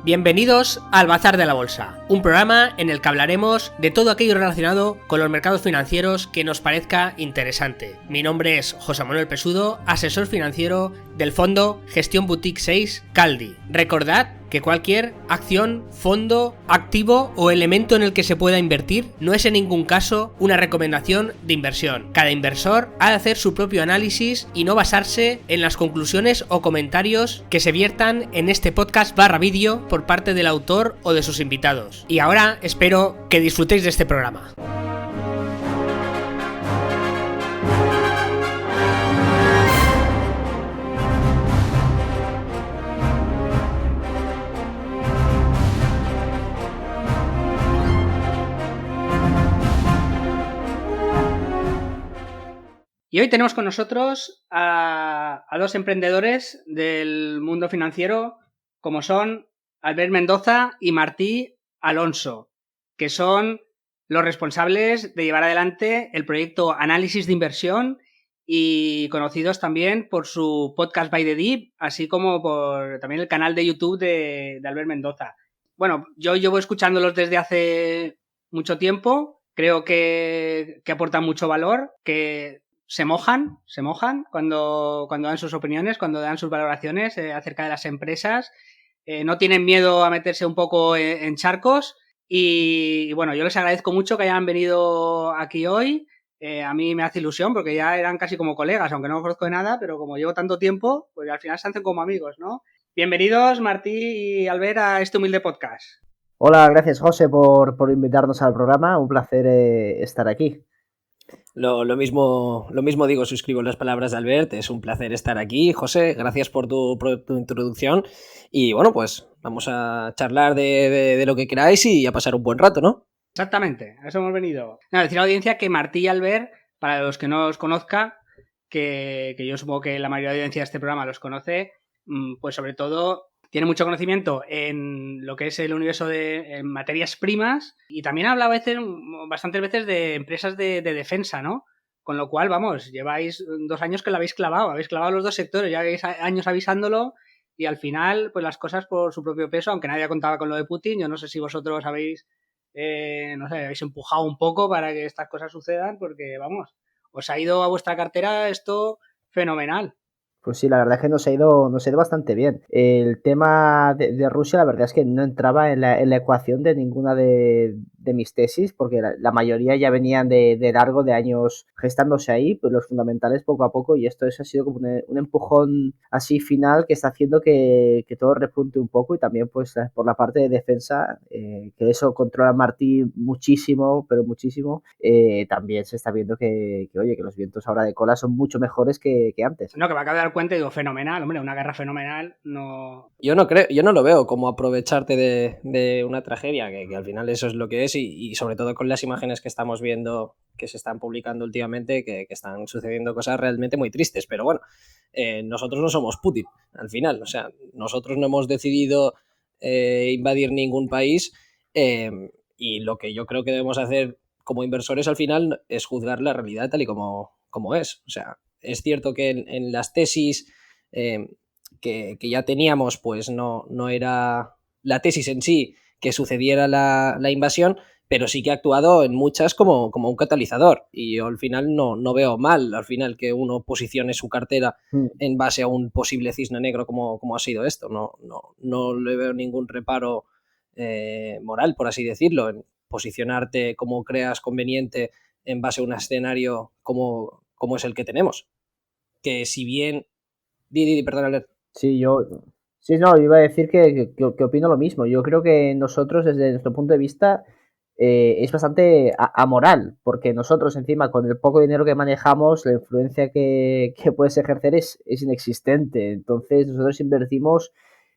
Bienvenidos al Bazar de la Bolsa, un programa en el que hablaremos de todo aquello relacionado con los mercados financieros que nos parezca interesante. Mi nombre es José Manuel Pesudo, asesor financiero del fondo Gestión Boutique 6 Caldi. Recordad que cualquier acción, fondo, activo o elemento en el que se pueda invertir no es en ningún caso una recomendación de inversión. Cada inversor ha de hacer su propio análisis y no basarse en las conclusiones o comentarios que se viertan en este podcast /vídeo por parte del autor o de sus invitados. Y ahora espero que disfrutéis de este programa. Y hoy tenemos con nosotros a dos emprendedores del mundo financiero, como son Albert Mendoza y Martí Alonso, que son los responsables de llevar adelante el proyecto Análisis de Inversión y conocidos también por su podcast By the Deep, así como por también el canal de YouTube de Albert Mendoza. Bueno, yo llevo escuchándolos desde hace mucho tiempo, creo que aportan mucho valor, que se mojan cuando dan sus opiniones, cuando dan sus valoraciones acerca de las empresas. No tienen miedo a meterse un poco en charcos y bueno, yo les agradezco mucho que hayan venido aquí hoy. A mí me hace ilusión porque ya eran casi como colegas, aunque no los conozco de nada, pero como llevo tanto tiempo, pues al final se hacen como amigos, ¿no? Bienvenidos, Martí y Albert, a este humilde podcast. Hola, gracias José por invitarnos al programa, un placer estar aquí. Lo mismo digo, suscribo las palabras de Albert, es un placer estar aquí. José, gracias por tu introducción y bueno, pues vamos a charlar de lo que queráis y a pasar un buen rato, ¿no? Exactamente, a eso hemos venido. Decir a la audiencia que Martí y Albert, para los que no os conozca, que yo supongo que la mayoría de la audiencia de este programa los conoce, pues sobre todo tiene mucho conocimiento en lo que es el universo de materias primas y también habla bastantes veces de empresas de defensa, ¿no? Con lo cual, vamos, lleváis 2 años que lo habéis clavado los dos sectores, ya habéis años avisándolo y al final, pues las cosas por su propio peso, aunque nadie contaba con lo de Putin, yo no sé si vosotros habéis, habéis empujado un poco para que estas cosas sucedan porque, vamos, os ha ido a vuestra cartera esto fenomenal. Pues sí, la verdad es que nos ha ido bastante bien. El tema de Rusia, la verdad es que no entraba en la ecuación de ninguna de mis tesis, porque la mayoría ya venían de largo, de años gestándose ahí, pues los fundamentales poco a poco, y esto ha sido como un empujón así final que está haciendo que todo repunte un poco, y también pues por la parte de defensa, que eso controla Martí muchísimo, pero muchísimo, también se está viendo que los vientos ahora de cola son mucho mejores que antes. No, que me acabo de dar cuenta y digo, fenomenal, hombre, una guerra fenomenal, no... Yo no lo veo como aprovecharte de una tragedia, que al final eso es lo que es, y sobre todo con las imágenes que estamos viendo que se están publicando últimamente, que están sucediendo cosas realmente muy tristes, pero bueno, nosotros no somos Putin, al final, o sea, nosotros no hemos decidido invadir ningún país, y lo que yo creo que debemos hacer como inversores al final es juzgar la realidad tal y como es, o sea, es cierto que en las tesis que ya teníamos, pues no era la tesis en sí que sucediera la invasión, pero sí que ha actuado en muchas como un catalizador. Y yo al final no veo mal, al final, que uno posicione su cartera en base a un posible cisne negro como ha sido esto. No le veo ningún reparo moral, por así decirlo, en posicionarte como creas conveniente en base a un escenario como es el que tenemos. Que si bien... perdón, Albert. Sí, no, iba a decir que opino lo mismo. Yo creo que nosotros, desde nuestro punto de vista, es bastante amoral, porque nosotros, encima, con el poco dinero que manejamos, la influencia que puedes ejercer es inexistente. Entonces, nosotros invertimos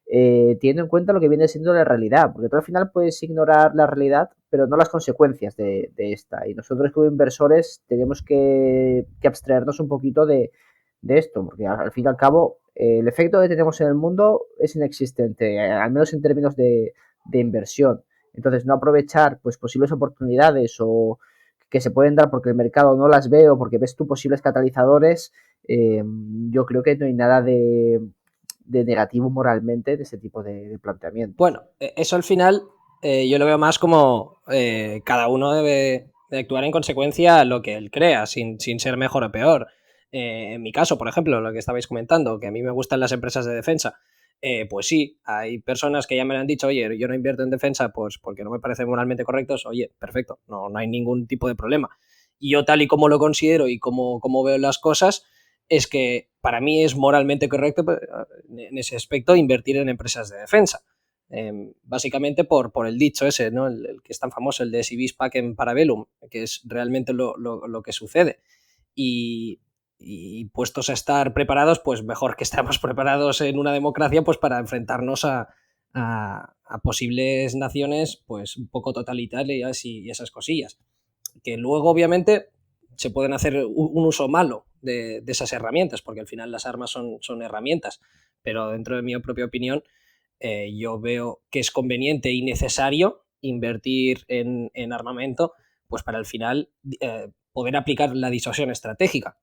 teniendo en cuenta lo que viene siendo la realidad, porque tú al final puedes ignorar la realidad, pero no las consecuencias de esta. Y nosotros, como inversores, tenemos que abstraernos un poquito de esto, porque al fin y al cabo el efecto que tenemos en el mundo es inexistente, al menos en términos de inversión. Entonces, no aprovechar pues posibles oportunidades o que se pueden dar porque el mercado no las ve o porque ves tú posibles catalizadores, yo creo que no hay nada de de negativo moralmente de ese tipo de planteamiento? Bueno, eso al final yo lo veo más como cada uno debe de actuar en consecuencia a lo que él crea, sin ser mejor o peor. En mi caso, por ejemplo, lo que estabais comentando, que a mí me gustan las empresas de defensa, pues sí, hay personas que ya me lo han dicho, oye, yo no invierto en defensa pues porque no me parece moralmente correctos, oye, perfecto, no hay ningún tipo de problema. Y yo tal y como lo considero y como veo las cosas, es que para mí es moralmente correcto en ese aspecto invertir en empresas de defensa. Básicamente por el dicho ese, ¿no? El que es tan famoso, el de si vis pacem para bellum, que es realmente lo que sucede. Y puestos a estar preparados, pues mejor que estemos preparados en una democracia pues para enfrentarnos a posibles naciones pues un poco totalitarias y esas cosillas. Que luego, obviamente, se pueden hacer un uso malo de esas herramientas, porque al final las armas son herramientas, pero dentro de mi propia opinión, yo veo que es conveniente y necesario invertir en armamento, pues para al final poder aplicar la disuasión estratégica.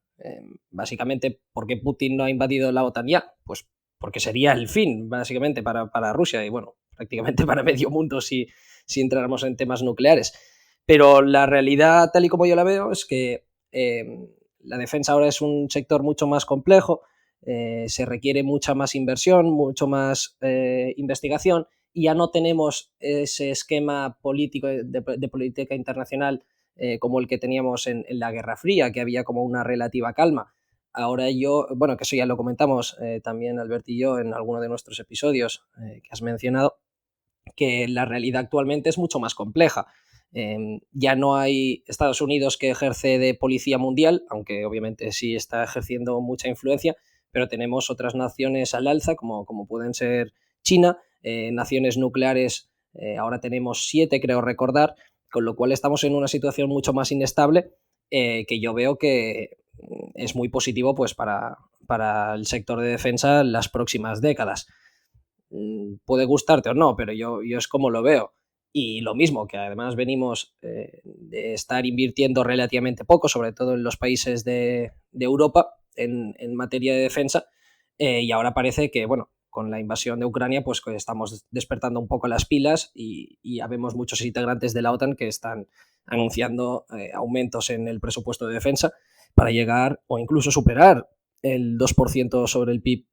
Básicamente, ¿por qué Putin no ha invadido la OTAN ya? Pues porque sería el fin, básicamente, para Rusia y, bueno, prácticamente para medio mundo si entráramos en temas nucleares. Pero la realidad, tal y como yo la veo, es que la defensa ahora es un sector mucho más complejo, se requiere mucha más inversión, mucho más investigación, y ya no tenemos ese esquema político de política internacional como el que teníamos en la Guerra Fría, que había como una relativa calma. Ahora bueno, que eso ya lo comentamos también Albert y yo en alguno de nuestros episodios que has mencionado, que la realidad actualmente es mucho más compleja. Ya no hay Estados Unidos que ejerce de policía mundial, aunque obviamente sí está ejerciendo mucha influencia, pero tenemos otras naciones al alza, como pueden ser China, naciones nucleares, ahora tenemos 7, creo recordar, con lo cual estamos en una situación mucho más inestable, que yo veo que es muy positivo pues, para el sector de defensa en las próximas décadas. Puede gustarte o no, pero yo es como lo veo. Y lo mismo, que además venimos de estar invirtiendo relativamente poco, sobre todo en los países de Europa, en materia de defensa, y ahora parece que, bueno, con la invasión de Ucrania, pues que estamos despertando un poco las pilas y ya vemos muchos integrantes de la OTAN que están anunciando aumentos en el presupuesto de defensa para llegar o incluso superar el 2% sobre el PIB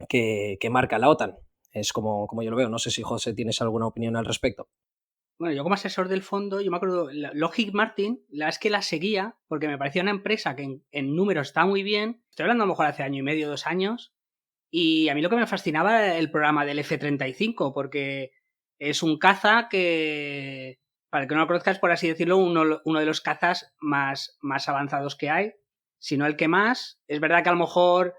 que marca la OTAN. Es como yo lo veo. No sé si, José, tienes alguna opinión al respecto. Bueno, yo como asesor del fondo, yo me acuerdo, Lockheed Martin, es que la seguía porque me parecía una empresa que en números está muy bien. Estoy hablando a lo mejor hace año y medio, 2 años. Y a mí lo que me fascinaba era el programa del F-35, porque es un caza que, para el que no lo conozcas, por así decirlo, uno de los cazas más avanzados que hay, si no el que más. Es verdad que a lo mejor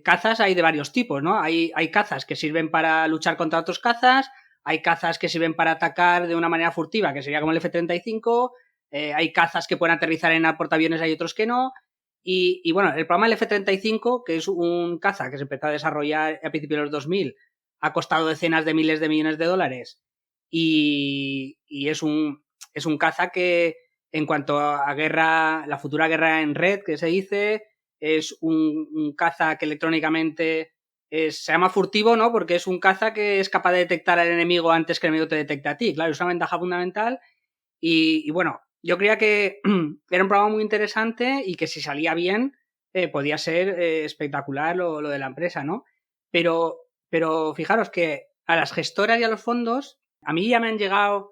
cazas hay de varios tipos, ¿no? Hay cazas que sirven para luchar contra otros cazas, hay cazas que sirven para atacar de una manera furtiva, que sería como el F-35, hay cazas que pueden aterrizar en portaaviones, hay otros que no. Y bueno, el programa del F-35, que es un caza que se empezó a desarrollar a principios de los 2000, ha costado decenas de miles de millones de dólares y es un caza que, en cuanto a guerra, la futura guerra en red, que se dice, es un caza que electrónicamente se llama furtivo, ¿no? Porque es un caza que es capaz de detectar al enemigo antes que el enemigo te detecte a ti. Claro, es una ventaja fundamental y bueno, yo creía que era un programa muy interesante y que si salía bien podía ser espectacular lo de la empresa, ¿no? Pero fijaros que a las gestoras y a los fondos, a mí ya me han llegado,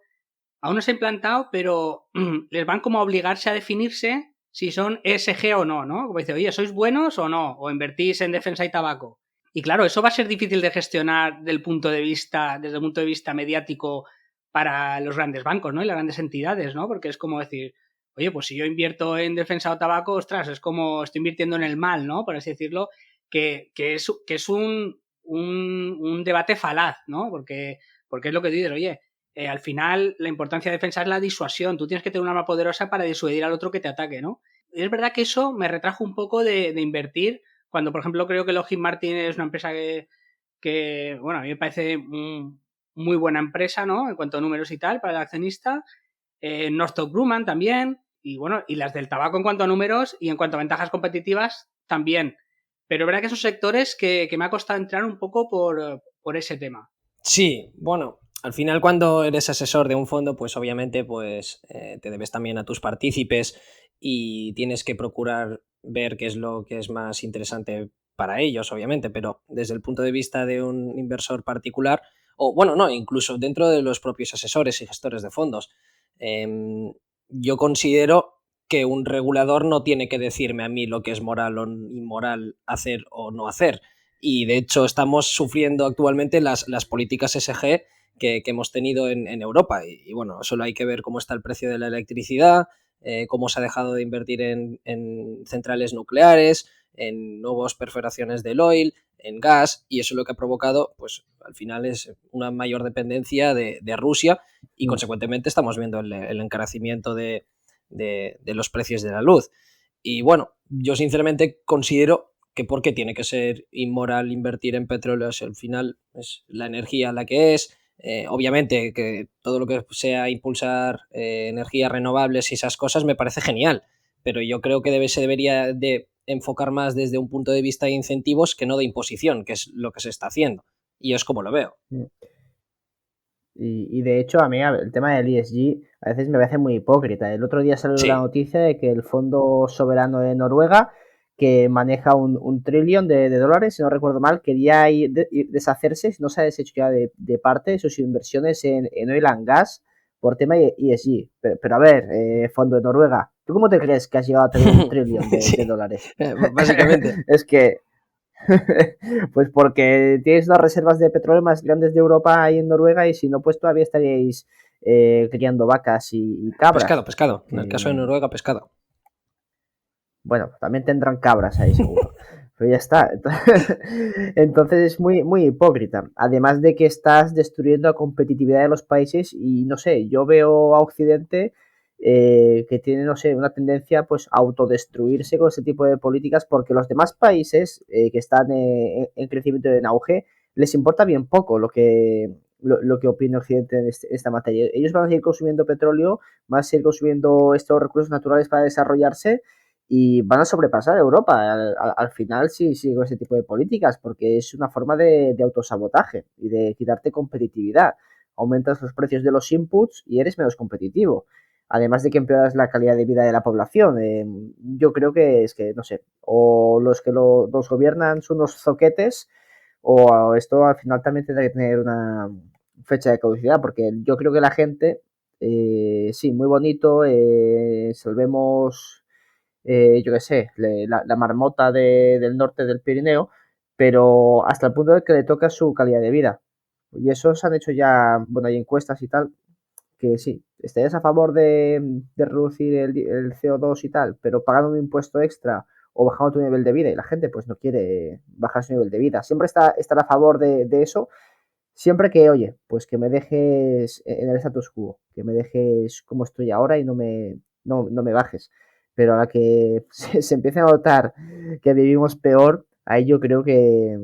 aún no se ha implantado, pero les van como a obligarse a definirse si son ESG o no, ¿no? Como dice, oye, ¿sois buenos o no? O invertís en defensa y tabaco. Y claro, eso va a ser difícil de gestionar desde el punto de vista mediático para los grandes bancos, ¿no? Y las grandes entidades, ¿no? Porque es como decir, oye, pues si yo invierto en defensa o tabaco, ostras, es como estoy invirtiendo en el mal, ¿no? Por así decirlo, que es un debate falaz, ¿no? Porque es lo que dices, oye, al final la importancia de defensa es la disuasión. Tú tienes que tener una arma poderosa para disuadir al otro que te ataque, ¿no? Y es verdad que eso me retrajo un poco de invertir cuando, por ejemplo, creo que Lockheed Martin es una empresa que bueno, a mí me parece muy buena empresa, ¿no? En cuanto a números y tal, para el accionista. Northrop Grumman también. Y bueno, y las del tabaco en cuanto a números y en cuanto a ventajas competitivas también. Pero verá que son sectores que me ha costado entrar un poco por ese tema. Sí, bueno, al final cuando eres asesor de un fondo, pues obviamente pues, te debes también a tus partícipes y tienes que procurar ver qué es lo que es más interesante para ellos, obviamente, pero desde el punto de vista de un inversor particular, o bueno, no, incluso dentro de los propios asesores y gestores de fondos, yo considero que un regulador no tiene que decirme a mí lo que es moral o inmoral hacer o no hacer. Y de hecho estamos sufriendo actualmente las políticas ESG que hemos tenido en Europa. Y bueno, solo hay que ver cómo está el precio de la electricidad, cómo se ha dejado de invertir en centrales nucleares, en nuevas perforaciones del oil, en gas, y eso lo que ha provocado, pues al final es una mayor dependencia de Rusia y consecuentemente estamos viendo el encarecimiento de los precios de la luz. Y bueno, yo sinceramente considero que por qué tiene que ser inmoral invertir en petróleo, si al final es la energía la que es. Obviamente que todo lo que sea impulsar energías renovables y esas cosas me parece genial, pero yo creo que se debería de enfocar más desde un punto de vista de incentivos que no de imposición, que es lo que se está haciendo. Y es como lo veo. Y de hecho, a mí el tema del ESG a veces me parece muy hipócrita. El otro día salió la Sí. noticia de que el Fondo Soberano de Noruega, que maneja un trillón de dólares, si no recuerdo mal, quería deshacerse, si no se ha deshecho ya de parte de sus inversiones en oil and gas por tema de ESG. Pero a ver, Fondo de Noruega, ¿tú cómo te crees que has llegado a tener un trillón Sí, de dólares? básicamente. Es que pues porque tienes las reservas de petróleo más grandes de Europa ahí en Noruega y si no, pues todavía estaríais criando vacas y Pescado, cabras. pescado. En el caso de Que, Noruega, pescado. bueno, también tendrán cabras ahí seguro. Pero ya está. Entonces es muy hipócrita. Además de que estás destruyendo la competitividad de los países y no sé, yo veo a Occidente que tiene, no sé, una tendencia pues a autodestruirse con ese tipo de políticas porque los demás países que están en crecimiento y en auge les importa bien poco lo que opina Occidente en esta materia. Ellos van a seguir consumiendo petróleo, van a seguir consumiendo estos recursos naturales para desarrollarse y van a sobrepasar a Europa al final si sigo ese tipo de políticas, porque es una forma de autosabotaje y de quitarte competitividad. Aumentas los precios de los inputs y eres menos competitivo. Además de que empeoras la calidad de vida de la población. Yo creo que es que, no sé, o los que los gobiernan son unos zoquetes, o esto al final también tendrá que tener una fecha de caducidad, porque yo creo que la gente, sí, muy bonito, salvemos yo qué sé, la marmota del norte del Pirineo, pero hasta el punto de que le toca su calidad de vida. Y eso se han hecho ya, bueno, hay encuestas y tal, que sí, estarías a favor de reducir el CO2 y tal, pero pagando un impuesto extra o bajando tu nivel de vida y la gente pues no quiere bajar su nivel de vida. Siempre estar a favor de eso, siempre que, oye, pues que me dejes en el status quo, que me dejes como estoy ahora y no me bajes. Pero a la que se empiece a notar que vivimos peor, ahí yo creo que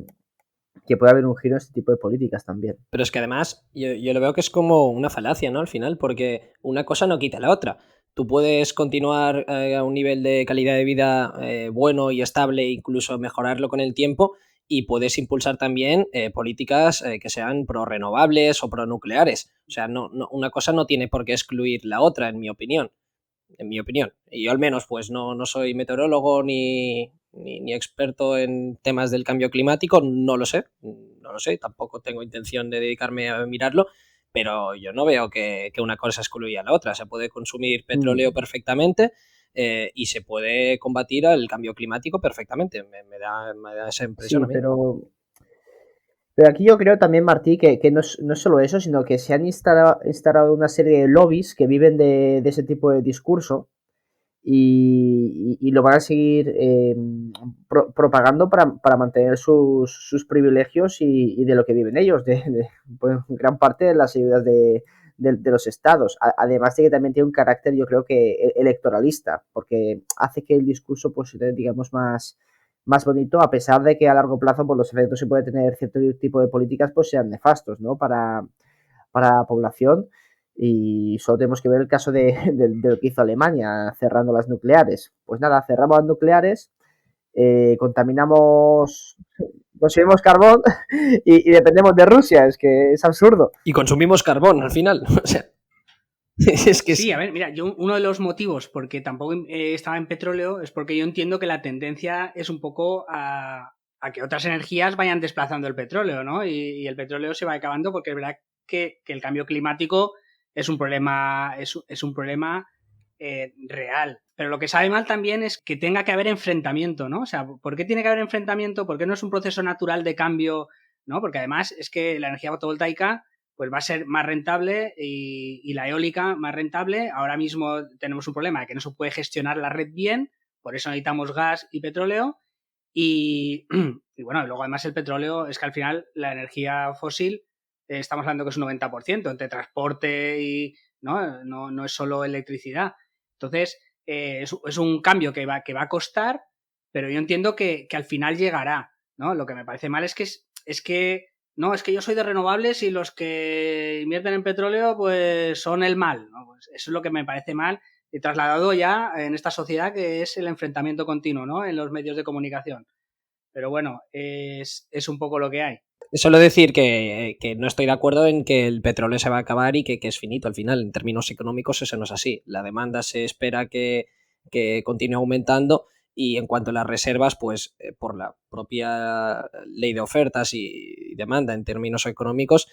puede haber un giro en este tipo de políticas también. Pero es que además yo lo veo que es como una falacia, ¿no? Al final, porque una cosa no quita la otra. Tú puedes continuar a un nivel de calidad de vida bueno y estable, incluso mejorarlo con el tiempo, y puedes impulsar también políticas que sean pro renovables o pro nucleares. O sea, una cosa no tiene por qué excluir la otra, en mi opinión. En mi opinión. Y yo al menos pues no soy meteorólogo ni experto en temas del cambio climático, no lo sé, tampoco tengo intención de dedicarme a mirarlo, pero yo no veo que una cosa excluya a la otra. Se puede consumir petróleo Mm, perfectamente y se puede combatir el cambio climático perfectamente. Me da esa impresión sí, a mí. pero aquí yo creo también, Martí, que no es solo eso, sino que se han instalado una serie de lobbies que viven de ese tipo de discurso y lo van a seguir propagando para mantener sus privilegios y de lo que viven ellos, pues, gran parte de las ayudas de los estados. Además de que también tiene un carácter, yo creo que electoralista, porque hace que el discurso, pues, digamos, más bonito, a pesar de que a largo plazo, pues, los efectos que puede tener cierto tipo de políticas, pues, sean nefastos, ¿no? Para la población. Y solo tenemos que ver el caso de lo que hizo Alemania cerrando las nucleares. Pues nada, cerramos las nucleares contaminamos, consumimos carbón y dependemos de Rusia, es que es absurdo. Y consumimos carbón al final, o sea, es que sí, a ver, mira, yo uno de los motivos porque tampoco estaba en petróleo es porque yo entiendo que la tendencia es un poco a que otras energías vayan desplazando el petróleo, ¿no? Y el petróleo se va acabando porque es verdad que el cambio climático es un problema, es un problema real. Pero lo que sabe mal también es que tenga que haber enfrentamiento, ¿no? O sea, ¿por qué tiene que haber enfrentamiento? ¿Por qué no es un proceso natural de cambio? ¿No? Porque además es que la energía fotovoltaica pues va a ser más rentable y la eólica más rentable. Ahora mismo tenemos un problema de que no se puede gestionar la red bien, por eso necesitamos gas y petróleo. Y bueno, luego además el petróleo es que al final la energía fósil estamos hablando que es un 90% entre transporte y no es solo electricidad. Entonces, es un cambio que va a costar, pero yo entiendo que al final llegará, ¿no? Lo que me parece mal es que no, es que yo soy de renovables y los que invierten en petróleo pues son el mal, ¿no? Pues eso es lo que me parece mal y trasladado ya en esta sociedad que es el enfrentamiento continuo, ¿no? En los medios de comunicación. Pero bueno, es un poco lo que hay. Solo decir que no estoy de acuerdo en que el petróleo se va a acabar y que es finito al final. En términos económicos eso no es así. La demanda se espera que continúe aumentando y en cuanto a las reservas, pues por la propia ley de ofertas y demanda en términos económicos,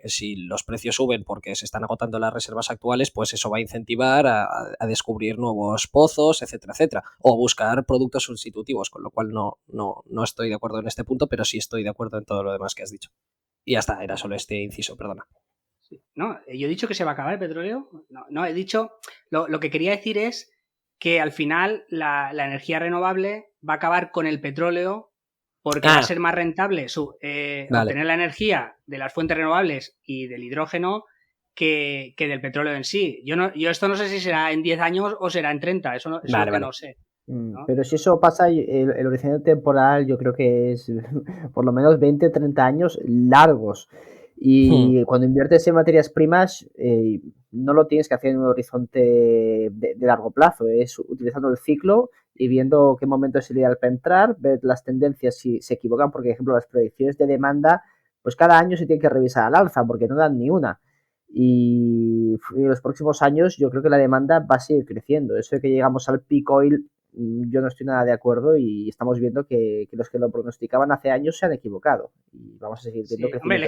si los precios suben porque se están agotando las reservas actuales, pues eso va a incentivar a descubrir nuevos pozos, etcétera, etcétera, o buscar productos sustitutivos, con lo cual no estoy de acuerdo en este punto, pero sí estoy de acuerdo en todo lo demás que has dicho. Y ya está, era solo este inciso, perdona. Sí. No, yo he dicho que se va a acabar el petróleo. No, he dicho, lo que quería decir es que al final la energía renovable va a acabar con el petróleo porque va a ser más rentable obtener la energía de las fuentes renovables y del hidrógeno que del petróleo en sí. Yo esto no sé si será en 10 años o será en 30, eso es lo que no sé. ¿no? Pero si eso pasa, el horizonte temporal yo creo que es por lo menos 20, 30 años largos. Y cuando inviertes en materias primas, no lo tienes que hacer en un horizonte de largo plazo, es utilizando el ciclo y viendo qué momento es ideal para entrar, ver las tendencias si se equivocan, porque, por ejemplo, las predicciones de demanda, pues cada año se tiene que revisar al alza, porque no dan ni una. Y en los próximos años yo creo que la demanda va a seguir creciendo. Eso de que llegamos al peak oil, yo no estoy nada de acuerdo y estamos viendo que los que lo pronosticaban hace años se han equivocado. Y vamos a seguir viendo hombre,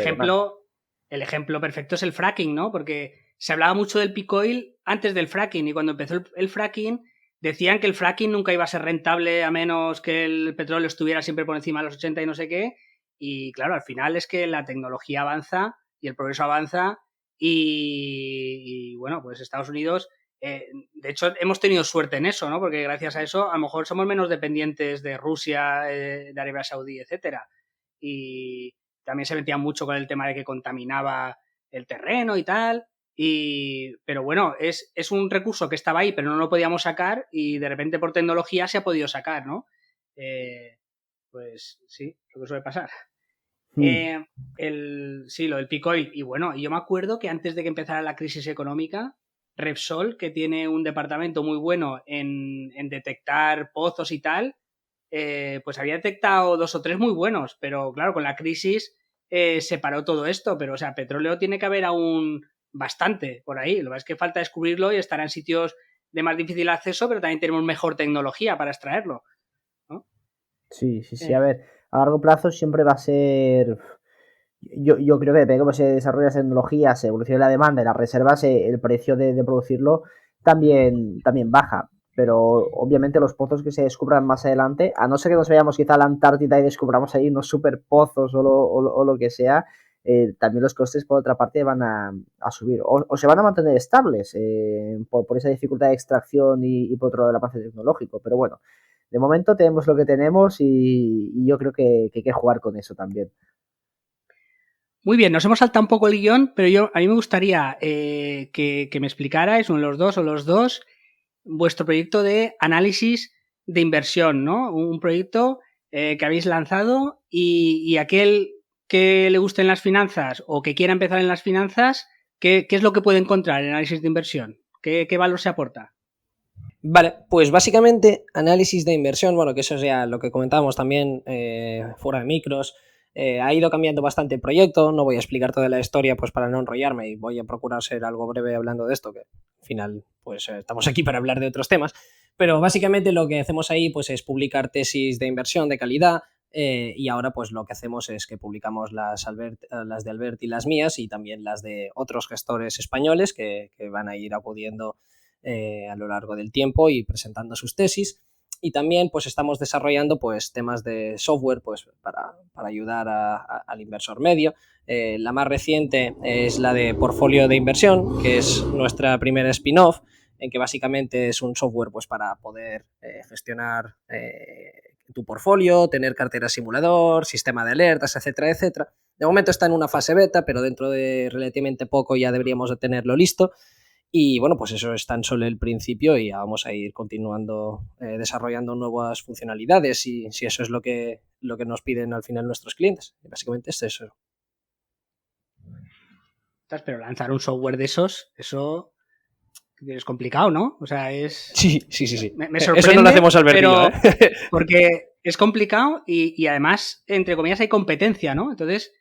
el ejemplo perfecto es el fracking, ¿no? Porque se hablaba mucho del peak oil antes del fracking y cuando empezó el fracking decían que el fracking nunca iba a ser rentable a menos que el petróleo estuviera siempre por encima de los 80 y no sé qué. Y claro, al final es que la tecnología avanza y el progreso avanza y bueno, pues Estados Unidos, de hecho hemos tenido suerte en eso, ¿no? Porque gracias a eso a lo mejor somos menos dependientes de Rusia, de Arabia Saudí, etcétera. Y también se metía mucho con el tema de que contaminaba el terreno y tal. Pero bueno, es un recurso que estaba ahí, pero no lo podíamos sacar y de repente por tecnología se ha podido sacar, ¿no? Pues sí, lo que suele pasar. Sí, lo del peak oil. Y bueno, yo me acuerdo que antes de que empezara la crisis económica, Repsol, que tiene un departamento muy bueno en detectar pozos y tal, pues había detectado 2 o 3 muy buenos, pero claro, con la crisis se paró todo esto, pero o sea, petróleo tiene que haber aún bastante por ahí, lo que es que falta descubrirlo y estará en sitios de más difícil acceso, pero también tenemos mejor tecnología para extraerlo, ¿no? Sí, a ver, a largo plazo siempre va a ser... Yo creo que depende de cómo se desarrolla la tecnología, se evoluciona la demanda y las reservas, el precio de producirlo también baja. Pero obviamente los pozos que se descubran más adelante, a no ser que nos vayamos quizá a la Antártida y descubramos ahí unos super pozos o lo que sea, también los costes por otra parte van a subir o se van a mantener estables por esa dificultad de extracción y por otro lado el avance tecnológico. Pero bueno, de momento tenemos lo que tenemos y yo creo que hay que jugar con eso también. Muy bien, nos hemos saltado un poco el guión, pero a mí me gustaría que me explicarais, uno de los dos o los dos, vuestro proyecto de análisis de inversión, ¿no? Un proyecto que habéis lanzado y aquel que le gusten las finanzas o que quiera empezar en las finanzas, ¿qué es lo que puede encontrar en análisis de inversión? ¿Qué valor se aporta? Vale, pues básicamente análisis de inversión, bueno, que eso es ya lo que comentábamos también fuera de micros, ha ido cambiando bastante el proyecto, no voy a explicar toda la historia pues para no enrollarme y voy a procurar ser algo breve hablando de esto, que al final pues estamos aquí para hablar de otros temas, pero básicamente lo que hacemos ahí pues es publicar tesis de inversión de calidad y ahora pues lo que hacemos es que publicamos las de Albert y las mías y también las de otros gestores españoles que van a ir acudiendo a lo largo del tiempo y presentando sus tesis. Y también pues estamos desarrollando pues temas de software pues para ayudar al inversor medio. La más reciente es la de portfolio de inversión, que es nuestra primera spin-off, en que básicamente es un software pues para poder gestionar tu portfolio, tener cartera simulador, sistema de alertas, etcétera, etcétera. De momento está en una fase beta, pero dentro de relativamente poco ya deberíamos de tenerlo listo. Y bueno, pues eso es tan solo el principio y ya vamos a ir continuando desarrollando nuevas funcionalidades si eso es lo que nos piden al final nuestros clientes. Y básicamente es eso. Pero lanzar un software de esos, eso es complicado, ¿no? O sea, es... Sí. Me sorprende, eso no lo hacemos al vertido, pero porque es complicado y además, entre comillas, hay competencia, ¿no? Entonces,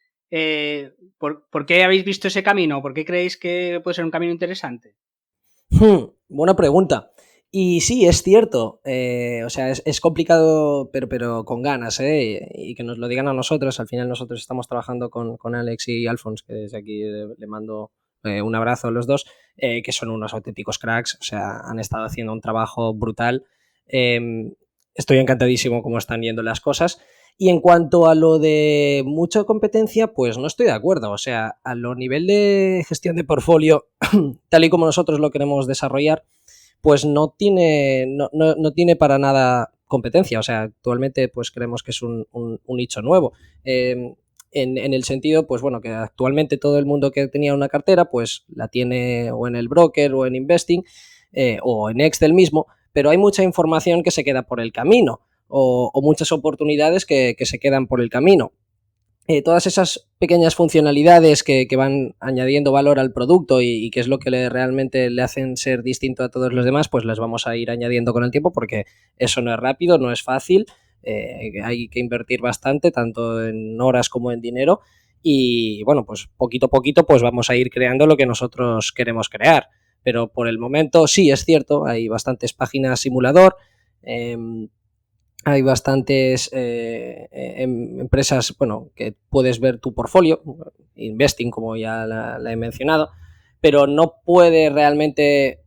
¿por qué habéis visto ese camino? ¿Por qué creéis que puede ser un camino interesante? Buena pregunta. Y sí, es cierto. O sea, es complicado, pero con ganas, ¿eh? Y que nos lo digan a nosotros. Al final nosotros estamos trabajando con Alex y Alphonse, que desde aquí le mando un abrazo a los dos, que son unos auténticos cracks. O sea, han estado haciendo un trabajo brutal. Estoy encantadísimo cómo están yendo las cosas. Y en cuanto a lo de mucha competencia, pues no estoy de acuerdo. O sea, a lo nivel de gestión de portfolio, tal y como nosotros lo queremos desarrollar, pues no tiene para nada competencia. O sea, actualmente pues creemos que es un nicho nuevo. En el sentido, pues bueno, que actualmente todo el mundo que tenía una cartera, pues la tiene o en el broker o en Investing o en Excel mismo, pero hay mucha información que se queda por el camino o muchas oportunidades que se quedan por el camino. Todas esas pequeñas funcionalidades que van añadiendo valor al producto y que es lo que realmente le hacen ser distinto a todos los demás, pues las vamos a ir añadiendo con el tiempo porque eso no es rápido, no es fácil, hay que invertir bastante, tanto en horas como en dinero y bueno, pues poquito a poquito pues vamos a ir creando lo que nosotros queremos crear. Pero por el momento sí es cierto, hay bastantes páginas simulador, hay bastantes empresas, bueno, que puedes ver tu portfolio, Investing, como ya la he mencionado, pero no puede realmente,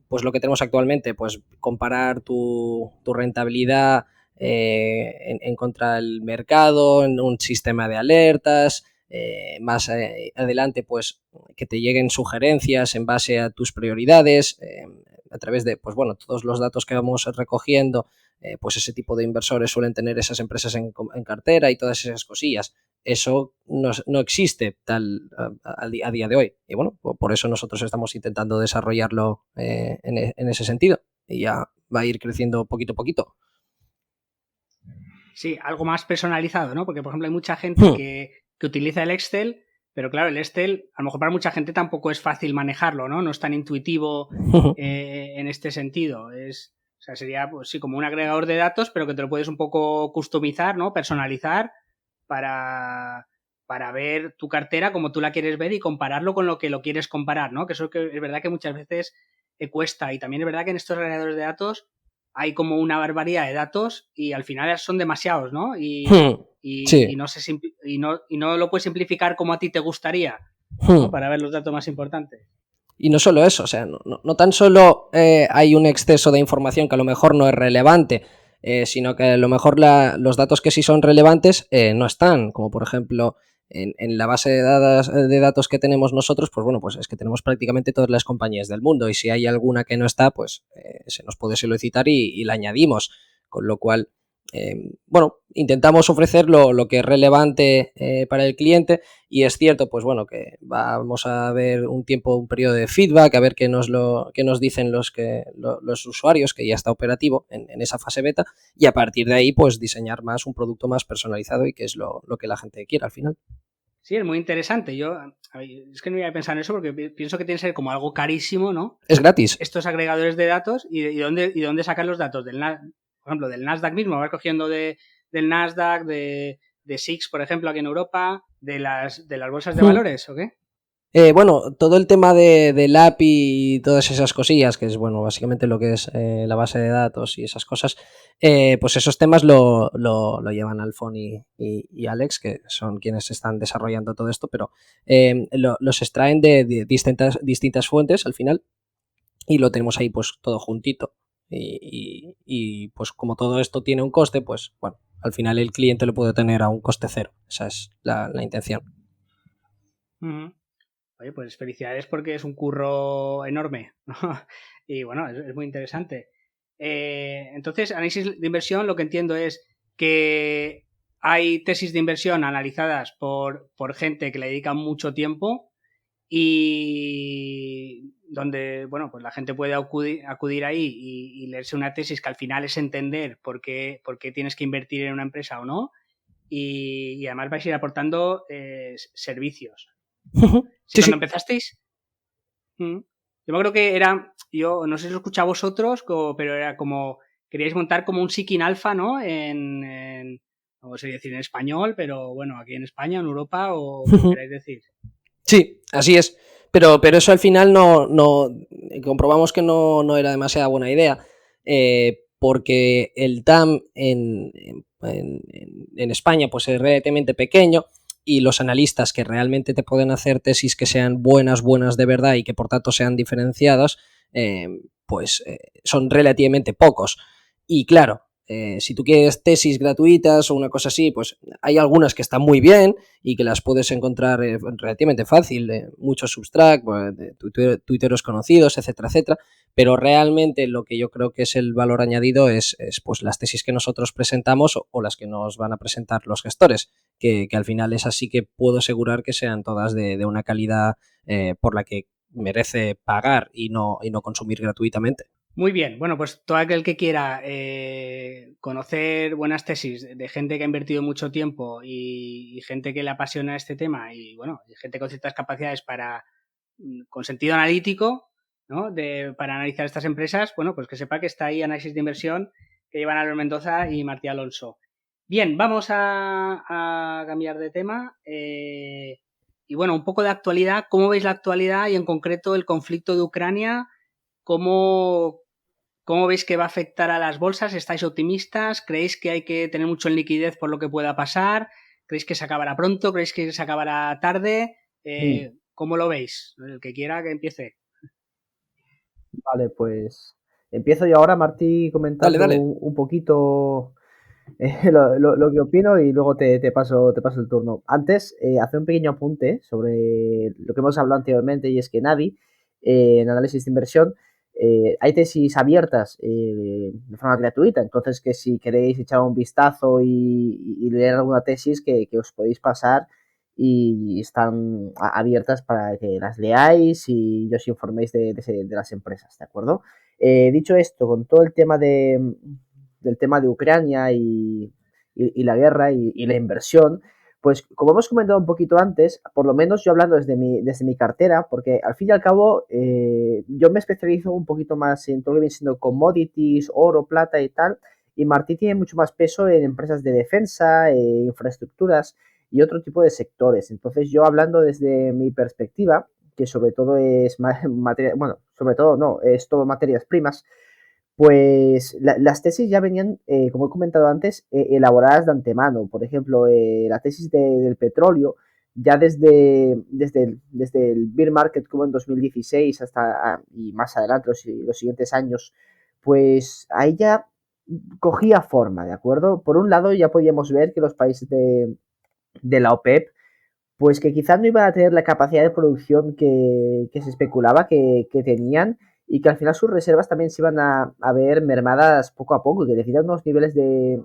pues lo que tenemos actualmente, pues comparar tu rentabilidad en contra del mercado, en un sistema de alertas, más adelante, pues que te lleguen sugerencias en base a tus prioridades, a través de, pues bueno, todos los datos que vamos recogiendo, pues ese tipo de inversores suelen tener esas empresas en cartera y todas esas cosillas. Eso no existe a día de hoy. Y bueno, por eso nosotros estamos intentando desarrollarlo en ese sentido. Y ya va a ir creciendo poquito a poquito. Sí, algo más personalizado, ¿no? Porque, por ejemplo, hay mucha gente que utiliza el Excel, pero claro, el Excel, a lo mejor para mucha gente tampoco es fácil manejarlo, ¿no? No es tan intuitivo en este sentido. O sea, sería, pues sí, como un agregador de datos, pero que te lo puedes un poco customizar, ¿no? Personalizar para ver tu cartera como tú la quieres ver y compararlo con lo que lo quieres comparar, ¿no? Que eso es verdad que muchas veces cuesta. Y también es verdad que en estos agregadores de datos hay como una barbaridad de datos y al final son demasiados, ¿no? Y no lo puedes simplificar como a ti te gustaría, ¿no? Para ver los datos más importantes. Y no solo eso, o sea, no tan solo hay un exceso de información que a lo mejor no es relevante, sino que a lo mejor los datos que sí son relevantes no están, como por ejemplo en la base de datos que tenemos nosotros, pues bueno, pues es que tenemos prácticamente todas las compañías del mundo y si hay alguna que no está, pues se nos puede solicitar y la añadimos, con lo cual bueno, intentamos ofrecer lo que es relevante para el cliente y es cierto, pues bueno, que vamos a ver un periodo de feedback, a ver qué nos dicen los usuarios, que ya está operativo en esa fase beta y a partir de ahí, pues diseñar un producto más personalizado y que es lo que la gente quiere al final. Sí, es muy interesante. Yo es que no iba a pensar en eso porque pienso que tiene que ser como algo carísimo, ¿no? Es gratis. Estos agregadores de datos y dónde sacan los datos por ejemplo, del Nasdaq mismo, vas cogiendo del Nasdaq, de SIX, por ejemplo, aquí en Europa, de las bolsas de valores, ¿o qué? Bueno, todo el tema del API y todas esas cosillas, que es bueno, básicamente lo que es la base de datos y esas cosas, pues esos temas lo llevan Alfon y Alex, que son quienes están desarrollando todo esto, pero los extraen de distintas fuentes al final y lo tenemos ahí pues todo juntito. Y pues como todo esto tiene un coste, pues bueno, al final el cliente lo puede tener a un coste cero. Esa es la intención. Uh-huh. Oye, pues felicidades porque es un curro enorme, ¿no? Y bueno, es muy interesante. Entonces, análisis de inversión, lo que entiendo es que hay tesis de inversión analizadas por gente que le dedica mucho tiempo y donde, bueno, pues la gente puede acudir ahí y leerse una tesis que al final es entender por qué tienes que invertir en una empresa o no y además vais a ir aportando servicios. Sí, Cuando sí. empezasteis, yo me acuerdo que yo no sé si lo escuché a vosotros, pero era como, queríais montar como un Seeking Alpha, ¿no? No sé decir en español, pero bueno, aquí en España, en Europa, o como queráis decir. Sí, así es. Pero eso al final no comprobamos que no era demasiada buena idea, porque el TAM en España pues es relativamente pequeño y los analistas que realmente te pueden hacer tesis que sean buenas de verdad y que por tanto sean diferenciadas, son relativamente pocos. Y claro, si tú quieres tesis gratuitas o una cosa así, pues hay algunas que están muy bien y que las puedes encontrar relativamente fácil, muchos Substack, de tuiteros conocidos, etcétera, etcétera, pero realmente lo que yo creo que es el valor añadido es pues las tesis que nosotros presentamos o las que nos van a presentar los gestores, que al final es así que puedo asegurar que sean todas de una calidad por la que merece pagar y no consumir gratuitamente. Muy bien, bueno, pues todo aquel que quiera conocer buenas tesis de gente que ha invertido mucho tiempo y gente que le apasiona este tema y bueno, gente con ciertas capacidades con sentido analítico, ¿no? Para analizar estas empresas, bueno, pues que sepa que está ahí análisis de inversión que llevan Albert Mendoza y Martí Alonso. Bien, vamos a cambiar de tema y bueno, un poco de actualidad. ¿Cómo veis la actualidad y en concreto el conflicto de Ucrania? ¿Cómo veis que va a afectar a las bolsas? ¿Estáis optimistas? ¿Creéis que hay que tener mucho en liquidez por lo que pueda pasar? ¿Creéis que se acabará pronto? ¿Creéis que se acabará tarde? ¿Cómo lo veis? El que quiera que empiece. Vale, pues empiezo yo ahora, Martí, comentando Dale. un poquito lo que opino y luego te paso el turno. Antes, hacer un pequeño apunte sobre lo que hemos hablado anteriormente y es que Navi, en análisis de inversión, hay tesis abiertas de forma gratuita, entonces que si queréis echar un vistazo y leer alguna tesis que os podéis pasar y están abiertas para que las leáis y os informéis de las empresas, ¿de acuerdo? Dicho esto, con todo el tema del tema de Ucrania y la guerra y la inversión, pues como hemos comentado un poquito antes, por lo menos yo hablando desde mi cartera, porque al fin y al cabo yo me especializo un poquito más en todo lo que viene siendo commodities, oro, plata y tal, y Martí tiene mucho más peso en empresas de defensa, infraestructuras y otro tipo de sectores. Entonces yo hablando desde mi perspectiva, que sobre todo es materia, bueno, sobre todo no, es todo materias primas, pues las tesis ya venían, como he comentado antes, elaboradas de antemano. Por ejemplo, la tesis del petróleo, ya desde el bear market como en 2016 hasta y más adelante los siguientes años, pues ahí ya cogía forma, ¿de acuerdo? Por un lado ya podíamos ver que los países de la OPEP pues que quizás no iban a tener la capacidad de producción que se especulaba que tenían y que al final sus reservas también se iban a ver mermadas poco a poco y que necesitan unos niveles de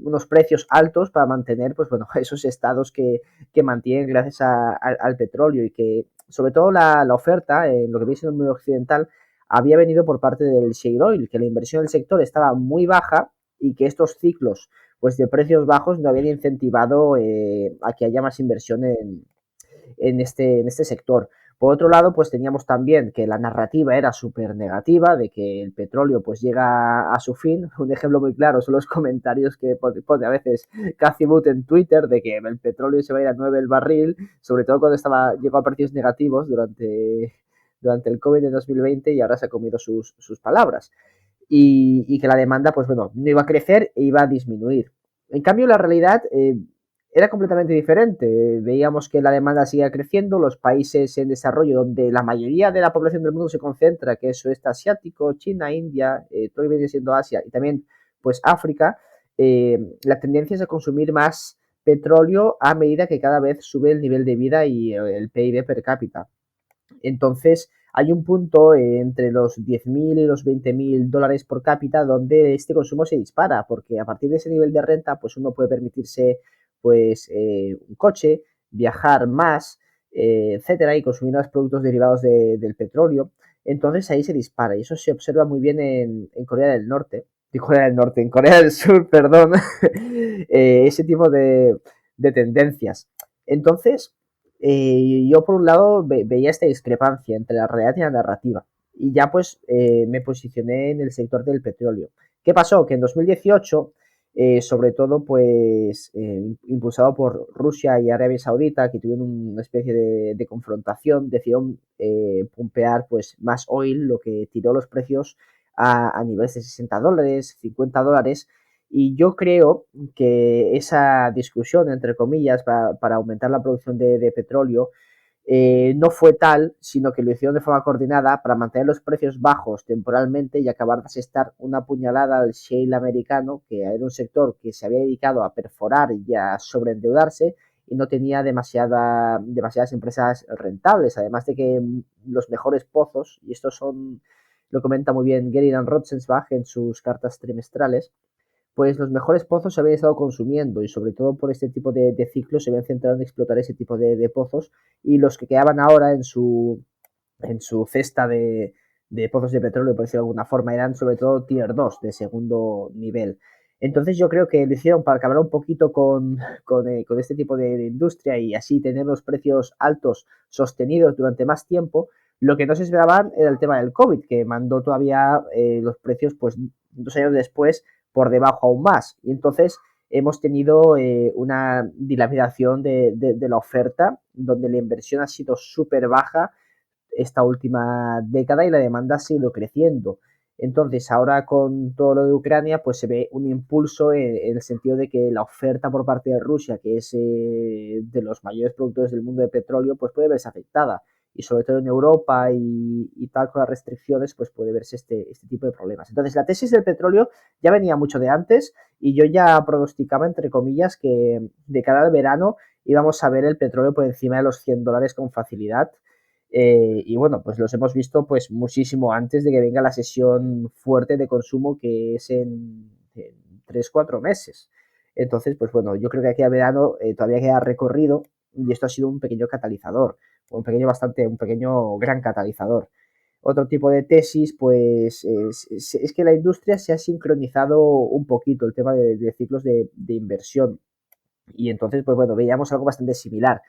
unos precios altos para mantener pues bueno esos estados que mantienen gracias al petróleo y que sobre todo la oferta en lo que viene siendo el mundo occidental había venido por parte del shale oil, que la inversión del sector estaba muy baja y que estos ciclos pues de precios bajos no habían incentivado a que haya más inversión en este sector. Por otro lado, pues teníamos también que la narrativa era súper negativa, de que el petróleo pues llega a su fin. Un ejemplo muy claro son los comentarios que pone a veces Cathy Wood en Twitter, de que el petróleo se va a ir a 9 el barril, sobre todo cuando llegó a precios negativos durante el COVID de 2020 y ahora se ha comido sus palabras. Y que la demanda, pues bueno, no iba a crecer e iba a disminuir. En cambio, la realidad era completamente diferente. Veíamos que la demanda seguía creciendo, los países en desarrollo donde la mayoría de la población del mundo se concentra, que es sudeste asiático, China, India, todo lo que viene siendo Asia y también pues África, la tendencia es a consumir más petróleo a medida que cada vez sube el nivel de vida y el PIB per cápita. Entonces, hay un punto entre los 10.000 y los 20.000 dólares por cápita donde este consumo se dispara, porque a partir de ese nivel de renta, pues uno puede permitirse pues un coche, viajar más, etcétera, y consumir más productos derivados del petróleo. Entonces ahí se dispara, y eso se observa muy bien en Corea del Norte. En Corea del Sur, perdón, ese tipo de tendencias. Entonces, yo por un lado veía esta discrepancia entre la realidad y la narrativa y ya pues me posicioné en el sector del petróleo. ¿Qué pasó? Que en 2018, sobre todo pues impulsado por Rusia y Arabia Saudita, que tuvieron una especie de confrontación, decidieron pumpear pues más oil, lo que tiró los precios a niveles de $60, $50, y yo creo que esa discusión, entre comillas, para aumentar la producción de petróleo, no fue tal, sino que lo hicieron de forma coordinada para mantener los precios bajos temporalmente y acabar de asestar una puñalada al shale americano, que era un sector que se había dedicado a perforar y a sobreendeudarse y no tenía demasiadas empresas rentables, además de que los mejores pozos, y estos son, lo comenta muy bien Geriran Rotzensbach en sus cartas trimestrales, pues los mejores pozos se habían estado consumiendo y sobre todo por este tipo de ciclos se habían centrado en explotar ese tipo de pozos, y los que quedaban ahora en su cesta de pozos de petróleo, por decirlo de alguna forma, eran sobre todo tier 2 de segundo nivel. Entonces yo creo que lo hicieron para acabar un poquito con este tipo de industria y así tener los precios altos sostenidos durante más tiempo. Lo que no se esperaban era el tema del COVID, que mandó todavía los precios pues 2 años después por debajo aún más. Y entonces hemos tenido una dilapidación de la oferta, donde la inversión ha sido súper baja esta última década y la demanda ha seguido creciendo. Entonces, ahora con todo lo de Ucrania, pues se ve un impulso en el sentido de que la oferta por parte de Rusia, que es de los mayores productores del mundo de petróleo, pues puede verse afectada. Y sobre todo en Europa y tal, con las restricciones, pues puede verse este tipo de problemas. Entonces, la tesis del petróleo ya venía mucho de antes y yo ya pronosticaba, entre comillas, que de cara al verano íbamos a ver el petróleo por encima de los $100 con facilidad. Y bueno, pues los hemos visto pues muchísimo antes de que venga la sesión fuerte de consumo, que es en 3-4 meses. Entonces, pues bueno, yo creo que aquí a verano todavía queda recorrido y esto ha sido un pequeño catalizador, un pequeño gran catalizador. Otro tipo de tesis, pues es que la industria se ha sincronizado un poquito el tema de ciclos de inversión, y entonces, pues bueno, veíamos algo bastante similar.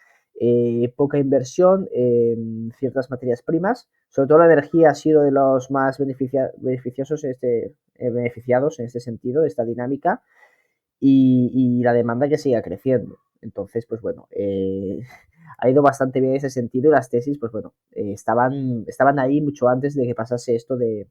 Poca inversión en ciertas materias primas, sobre todo la energía ha sido de los más beneficiosos beneficiados en este sentido, de esta dinámica, y la demanda que sigue creciendo. Entonces, pues bueno, ha ido bastante bien en ese sentido, y las tesis, pues bueno, estaban ahí mucho antes de que pasase esto de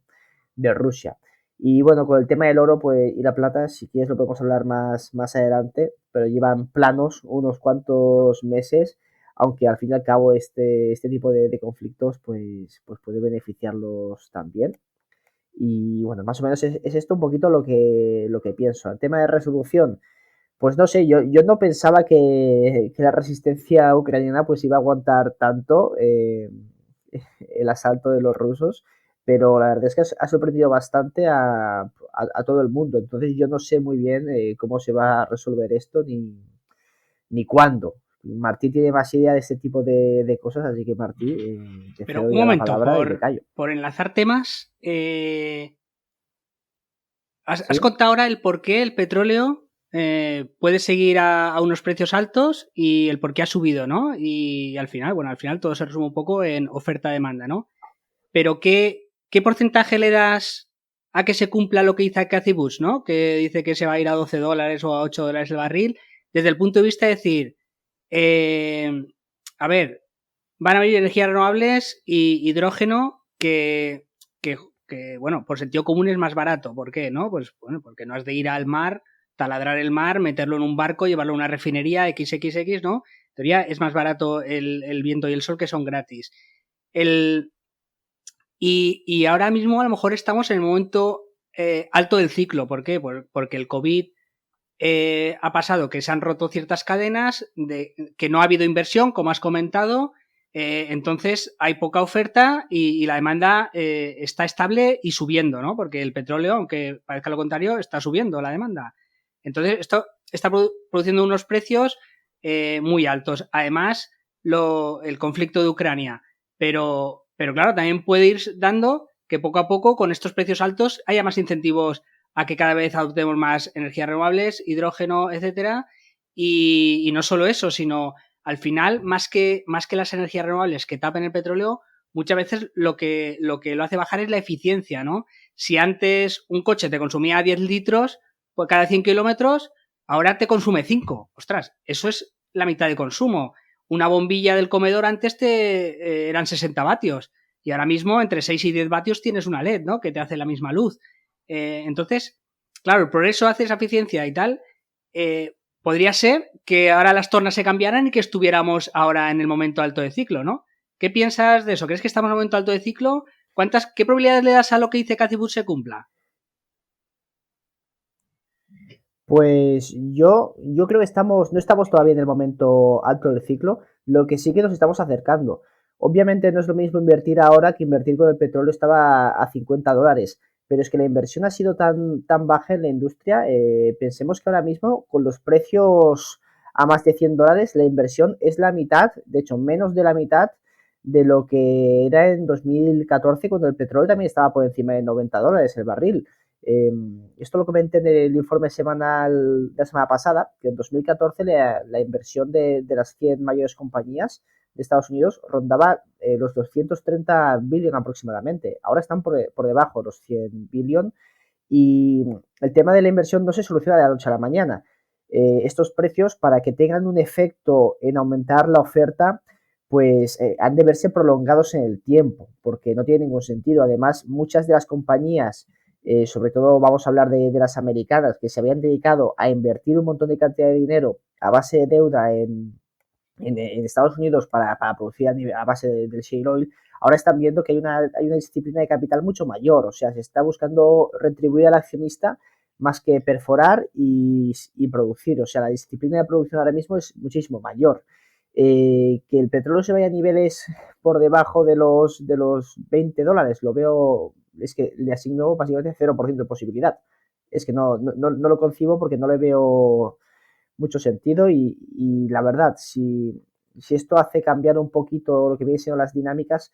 Rusia. Y bueno, con el tema del oro pues, y la plata, si quieres lo podemos hablar más adelante, pero llevan planos unos cuantos meses, aunque al fin y al cabo este tipo de conflictos pues puede beneficiarlos también. Y bueno, más o menos es esto un poquito lo que pienso. El tema de resolución, pues no sé, yo no pensaba que la resistencia ucraniana pues iba a aguantar tanto el asalto de los rusos, pero la verdad es que ha sorprendido bastante a todo el mundo. Entonces yo no sé muy bien cómo se va a resolver esto ni cuándo. Martí tiene más idea de este tipo de cosas, así que Martí, te Pero cedo un ya la momento, palabra y me callo. por enlazar temas, ¿Sí? has contado ahora el por qué el petróleo puede seguir a unos precios altos y el por qué ha subido, ¿no? Y al final todo se resume un poco en oferta-demanda, ¿no? Pero ¿qué porcentaje le das a que se cumpla lo que dice Cathy Bush, ¿no? Que dice que se va a ir a $12 o a $8 el barril, desde el punto de vista de decir, a ver, van a haber energías renovables y hidrógeno que, bueno, por sentido común es más barato. ¿Por qué? ¿No? Pues bueno, porque no has de ir al mar, taladrar el mar, meterlo en un barco, llevarlo a una refinería XXX, ¿no? En teoría es más barato el viento y el sol, que son gratis. Y ahora mismo a lo mejor estamos en el momento alto del ciclo. ¿Por qué? Porque el COVID ha pasado que se han roto ciertas cadenas, que no ha habido inversión, como has comentado. Entonces hay poca oferta y la demanda está estable y subiendo, ¿no? Porque el petróleo, aunque parezca lo contrario, está subiendo la demanda. Entonces esto está produciendo unos precios muy altos. Además, el conflicto de Ucrania. Pero claro, también puede ir dando que poco a poco, con estos precios altos, haya más incentivos a que cada vez adoptemos más energías renovables, hidrógeno, etcétera. Y no solo eso, sino al final, más que las energías renovables que tapen el petróleo, muchas veces lo que lo hace bajar es la eficiencia, ¿no? Si antes un coche te consumía 10 litros por cada 100 kilómetros, ahora te consume 5. Ostras, eso es la mitad de consumo. Una bombilla del comedor antes eran 60 vatios y ahora mismo entre 6 y 10 vatios tienes una LED, ¿no? Que te hace la misma luz. Entonces, claro, el progreso hace esa eficiencia y tal. Podría ser que ahora las tornas se cambiaran y que estuviéramos ahora en el momento alto de ciclo, ¿no? ¿Qué piensas de eso? ¿Crees que estamos en el momento alto de ciclo? ¿Qué probabilidades le das a lo que dice Cathy Wood se cumpla? Pues yo creo que no estamos todavía en el momento alto del ciclo, lo que sí que nos estamos acercando. Obviamente no es lo mismo invertir ahora que invertir cuando el petróleo estaba a $50, pero es que la inversión ha sido tan baja en la industria. Pensemos que ahora mismo con los precios a más de $100 la inversión es la mitad, de hecho menos de la mitad de lo que era en 2014 cuando el petróleo también estaba por encima de $90 el barril. Esto lo comenté en el informe semanal de la semana pasada, que en 2014 la inversión de las 100 mayores compañías de Estados Unidos rondaba los 230 billion aproximadamente. Ahora están por debajo de los 100 billion y el tema de la inversión no se soluciona de la noche a la mañana. Estos precios, para que tengan un efecto en aumentar la oferta, pues han de verse prolongados en el tiempo, porque no tiene ningún sentido. Además, muchas de las compañías, sobre todo vamos a hablar de las americanas, que se habían dedicado a invertir un montón de cantidad de dinero a base de deuda en Estados Unidos para producir a base del shale oil, ahora están viendo que hay una disciplina de capital mucho mayor. O sea, se está buscando retribuir al accionista más que perforar y producir. O sea, la disciplina de producción ahora mismo es muchísimo mayor. Que el petróleo se vaya a niveles por debajo de los $20, lo veo, es que le asigno básicamente 0% de posibilidad. Es que no lo concibo porque no le veo mucho sentido y la verdad, si esto hace cambiar un poquito lo que vienen siendo las dinámicas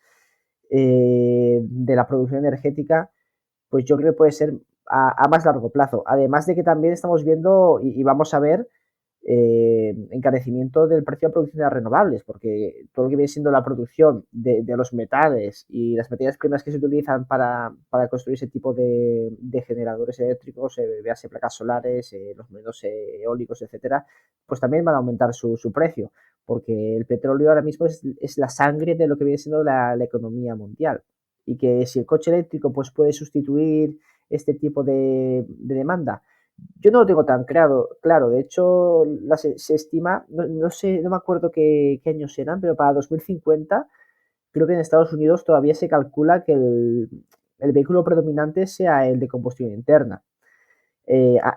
de la producción energética, pues yo creo que puede ser a más largo plazo. Además de que también estamos viendo y vamos a ver encarecimiento del precio de producción de las renovables, porque todo lo que viene siendo la producción de los metales y las materias primas que se utilizan para construir ese tipo de generadores eléctricos, véase placas solares, los modelos eólicos, etcétera, pues también van a aumentar su precio, porque el petróleo ahora mismo es la sangre de lo que viene siendo la economía mundial. Y que si el coche eléctrico pues puede sustituir este tipo de demanda, yo no lo tengo tan claro. De hecho, se estima, no sé, no me acuerdo qué años eran, pero para 2050 creo que en Estados Unidos todavía se calcula que el vehículo predominante sea el de combustión interna.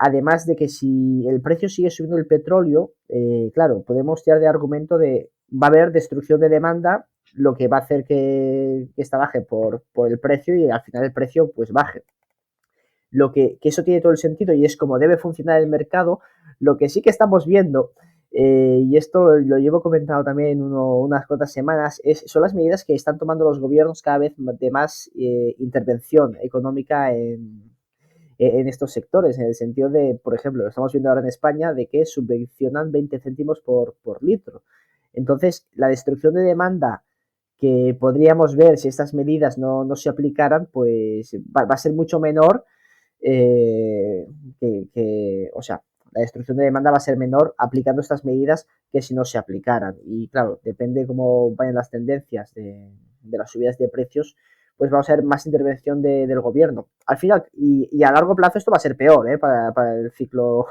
Además de que si el precio sigue subiendo el petróleo, claro, podemos tirar de argumento de va a haber destrucción de demanda, lo que va a hacer que esta baje por el precio y al final el precio pues baje. Lo que eso tiene todo el sentido y es como debe funcionar el mercado. Lo que sí que estamos viendo, y esto lo llevo comentado también unas cuantas semanas, son las medidas que están tomando los gobiernos cada vez de más intervención económica en en estos sectores, en el sentido de, por ejemplo, lo estamos viendo ahora en España, de que subvencionan 20 céntimos por litro. Entonces, la destrucción de demanda que podríamos ver si estas medidas no se aplicaran, pues va a ser mucho menor, o sea, la destrucción de demanda va a ser menor aplicando estas medidas que si no se aplicaran. Y claro, depende cómo vayan las tendencias de las subidas de precios, pues vamos a ver más intervención del gobierno. Al final, y a largo plazo esto va a ser peor, para el ciclo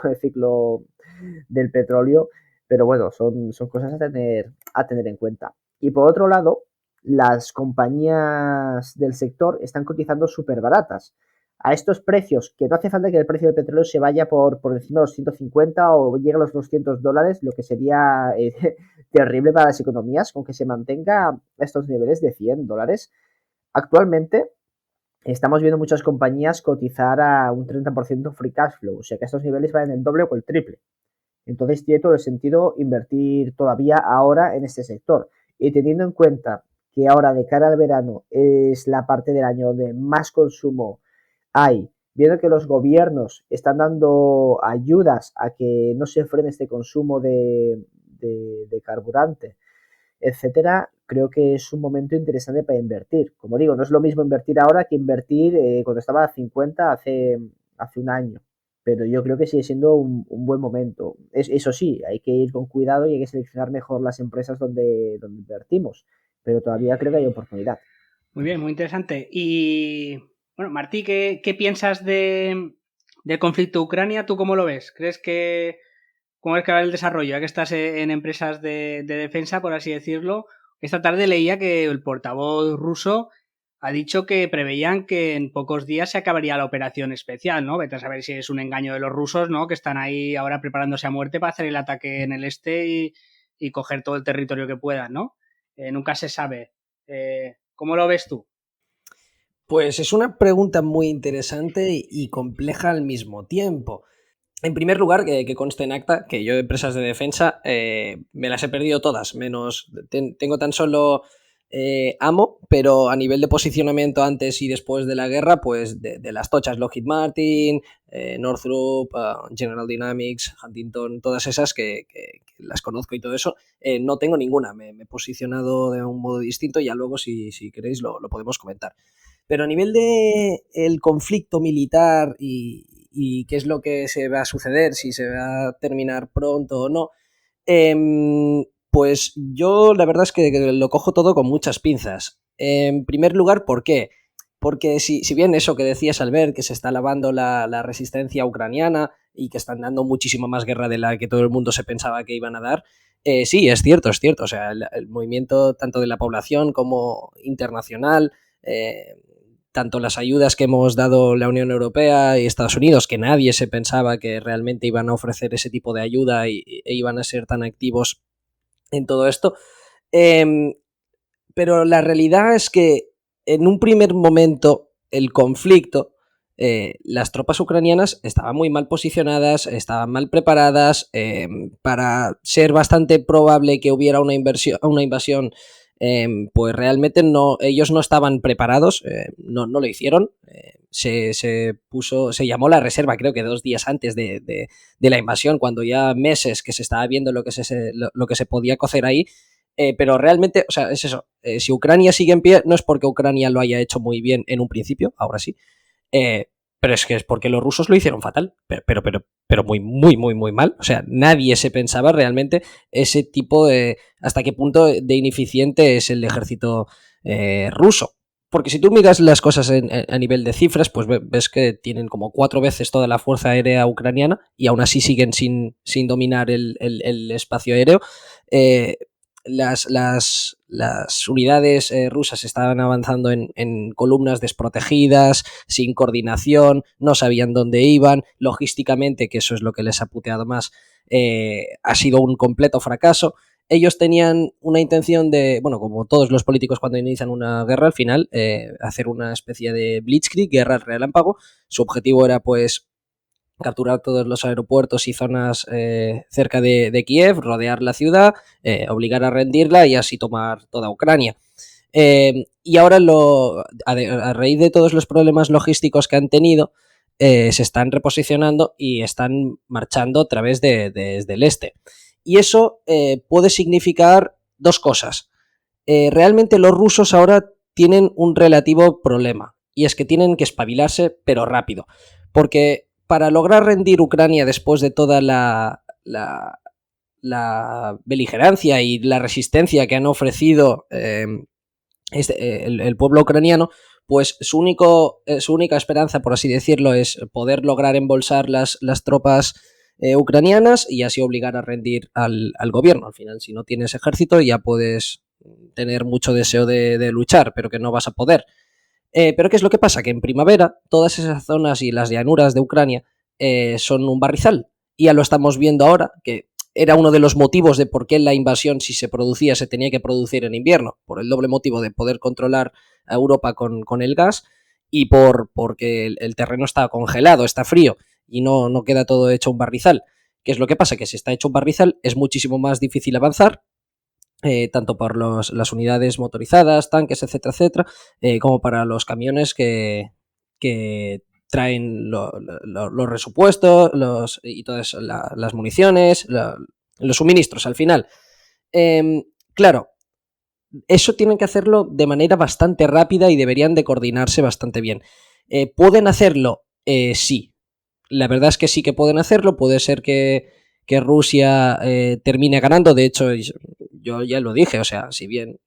del petróleo, pero bueno, son cosas a tener en cuenta. Y por otro lado, las compañías del sector están cotizando súper baratas. A estos precios, que no hace falta que el precio del petróleo se vaya por encima de los 150 o llegue a los $200, lo que sería terrible para las economías, con que se mantenga a estos niveles de $100. Actualmente estamos viendo muchas compañías cotizar a un 30% free cash flow, o sea que a estos niveles van el doble o el triple. Entonces tiene todo el sentido invertir todavía ahora en este sector. Y teniendo en cuenta que ahora de cara al verano es la parte del año donde más consumo hay, viendo que los gobiernos están dando ayudas a que no se frene este consumo de carburante, etcétera, creo que es un momento interesante para invertir. Como digo, no es lo mismo invertir ahora que invertir cuando estaba a 50 hace un año. Pero yo creo que sigue siendo un buen momento. Eso sí, hay que ir con cuidado y hay que seleccionar mejor las empresas donde invertimos. Pero todavía creo que hay oportunidad. Muy bien, muy interesante. Y bueno, Martí, ¿qué piensas del conflicto de Ucrania? ¿Tú cómo lo ves? ¿Crees que cómo es que va el desarrollo? Ya que estás en empresas de defensa, por así decirlo. Esta tarde leía que el portavoz ruso ha dicho que preveían que en pocos días se acabaría la operación especial, ¿no? Vete a saber si es un engaño de los rusos, ¿no? Que están ahí ahora preparándose a muerte para hacer el ataque en el este y coger todo el territorio que puedan, ¿no? Nunca se sabe. ¿Cómo lo ves tú? Pues es una pregunta muy interesante y compleja al mismo tiempo. En primer lugar, que conste en acta que yo de empresas de defensa me las he perdido todas, menos tengo tan solo AMO, pero a nivel de posicionamiento antes y después de la guerra, pues de las tochas Lockheed Martin, Northrop, General Dynamics, Huntington, todas esas que las conozco y todo eso, no tengo ninguna. Me he posicionado de un modo distinto y ya luego si queréis lo podemos comentar. Pero a nivel de el conflicto militar y qué es lo que se va a suceder, si se va a terminar pronto o no, pues yo la verdad es que lo cojo todo con muchas pinzas. En primer lugar, ¿por qué? Porque si bien eso que decías, Albert, que se está lavando la resistencia ucraniana y que están dando muchísima más guerra de la que todo el mundo se pensaba que iban a dar, sí, es cierto. O sea, el movimiento tanto de la población como internacional, tanto las ayudas que hemos dado la Unión Europea y Estados Unidos, que nadie se pensaba que realmente iban a ofrecer ese tipo de ayuda e iban a ser tan activos en todo esto. Pero la realidad es que en un primer momento el conflicto, las tropas ucranianas estaban muy mal posicionadas, estaban mal preparadas, para ser bastante probable que hubiera una invasión, pues realmente ellos no estaban preparados, no lo hicieron. Se llamó la reserva, creo que 2 días antes de la invasión, cuando ya meses que se estaba viendo lo que se podía cocer ahí. Pero realmente, o sea, es eso. Si Ucrania sigue en pie, no es porque Ucrania lo haya hecho muy bien en un principio, ahora sí, pero es que es porque los rusos lo hicieron fatal, pero muy, muy, muy, muy mal. O sea, nadie se pensaba realmente ese tipo de hasta qué punto de ineficiente es el ejército ruso. Porque si tú miras las cosas a nivel de cifras, pues ves que tienen como 4 veces toda la fuerza aérea ucraniana y aún así siguen sin dominar el espacio aéreo. Las unidades rusas estaban avanzando en columnas desprotegidas, sin coordinación, no sabían dónde iban, logísticamente, que eso es lo que les ha puteado más, ha sido un completo fracaso. Ellos tenían una intención de, bueno, como todos los políticos cuando inician una guerra, al final, hacer una especie de blitzkrieg, guerra relámpago. Su objetivo era, pues, capturar todos los aeropuertos y zonas cerca de Kiev, rodear la ciudad, obligar a rendirla y así tomar toda Ucrania. Y ahora, a raíz de todos los problemas logísticos que han tenido, se están reposicionando y están marchando a través desde el este. Y eso puede significar dos cosas. Realmente los rusos ahora tienen un relativo problema, y es que tienen que espabilarse, pero rápido. Porque para lograr rendir Ucrania después de toda la beligerancia y la resistencia que han ofrecido el pueblo ucraniano, pues su única esperanza, por así decirlo, es poder lograr embolsar las tropas ucranianas y así obligar a rendir al gobierno. Al final, si no tienes ejército, ya puedes tener mucho deseo de luchar, pero que no vas a poder. Pero ¿qué es lo que pasa? Que en primavera todas esas zonas y las llanuras de Ucrania son un barrizal. Y ya lo estamos viendo ahora, que era uno de los motivos de por qué la invasión, si se producía, se tenía que producir en invierno, por el doble motivo de poder controlar a Europa con el gas y porque el terreno está congelado, está frío y no queda todo hecho un barrizal. ¿Qué es lo que pasa? Que si está hecho un barrizal es muchísimo más difícil avanzar, tanto por las unidades motorizadas, tanques, etcétera, etcétera, como para los camiones que traen los resupuestos y todas las municiones, los suministros al final. Claro, eso tienen que hacerlo de manera bastante rápida y deberían de coordinarse bastante bien. ¿Pueden hacerlo? Sí. La verdad es que sí que pueden hacerlo. Puede ser que Rusia termine ganando. De hecho, yo ya lo dije, o sea, si bien